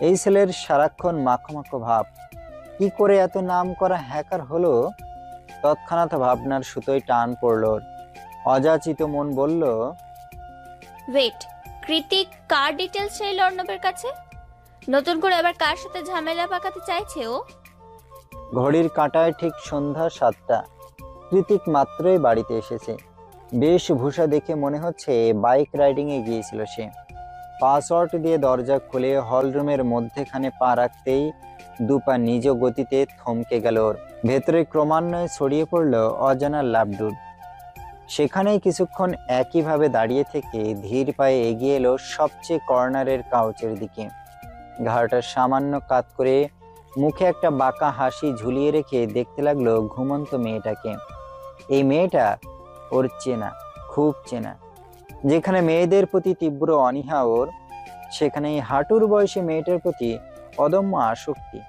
এই ছেলের সারাক্ষণ মাখো মাখো ভাব। কি করে এত নাম করা হ্যাকার হলো? তৎক্ষণাৎ ভাবনার সুতোয় টান পড়ল। অযাচিত মন বলল, ওয়েট, কৃতিক কার ডিটেলস চাইল অর্ণবের কাছে? নতুন করে আবার কার সাথে ঝামেলা পাকাতে চাইছে ও? ঘড়ির কাঁটায় ঠিক সন্ধ্যা 7টা। কৃতিক মাত্রই বাড়িতে এসেছে। বেশভূষা দেখে মনে হচ্ছে বাইক রাইডিং এ গিয়েছিল সে। পাসওয়ার্ড দিয়ে দরজা খুলে হলরুমের মধ্যেখানে পা রাখতেই দুপা নিজ গতিতে থমকে গেল ওর। ভেতরে ক্রমান্বয়ে ছড়িয়ে পড়ল অজানা লাবডুড। সেখানেই কিছুক্ষণ একইভাবে দাঁড়িয়ে থেকে ধীর পায়ে এগিয়ে এলো সবচেয়ে কর্নারের কাউচের দিকে। ঘাড়টা সামান্য কাত করে মুখে একটা বাঁকা হাসি ঝুলিয়ে রেখে দেখতে লাগলো ঘুমন্ত মেয়েটাকে। এই মেয়েটা ওর চেনা, খুব চেনা। যেখানে মেয়েদের প্রতি তীব্র অনীহা ওর, সেখানে এই হাঁটুর বয়সে মেয়েটার প্রতি অদম্য আসক্তি।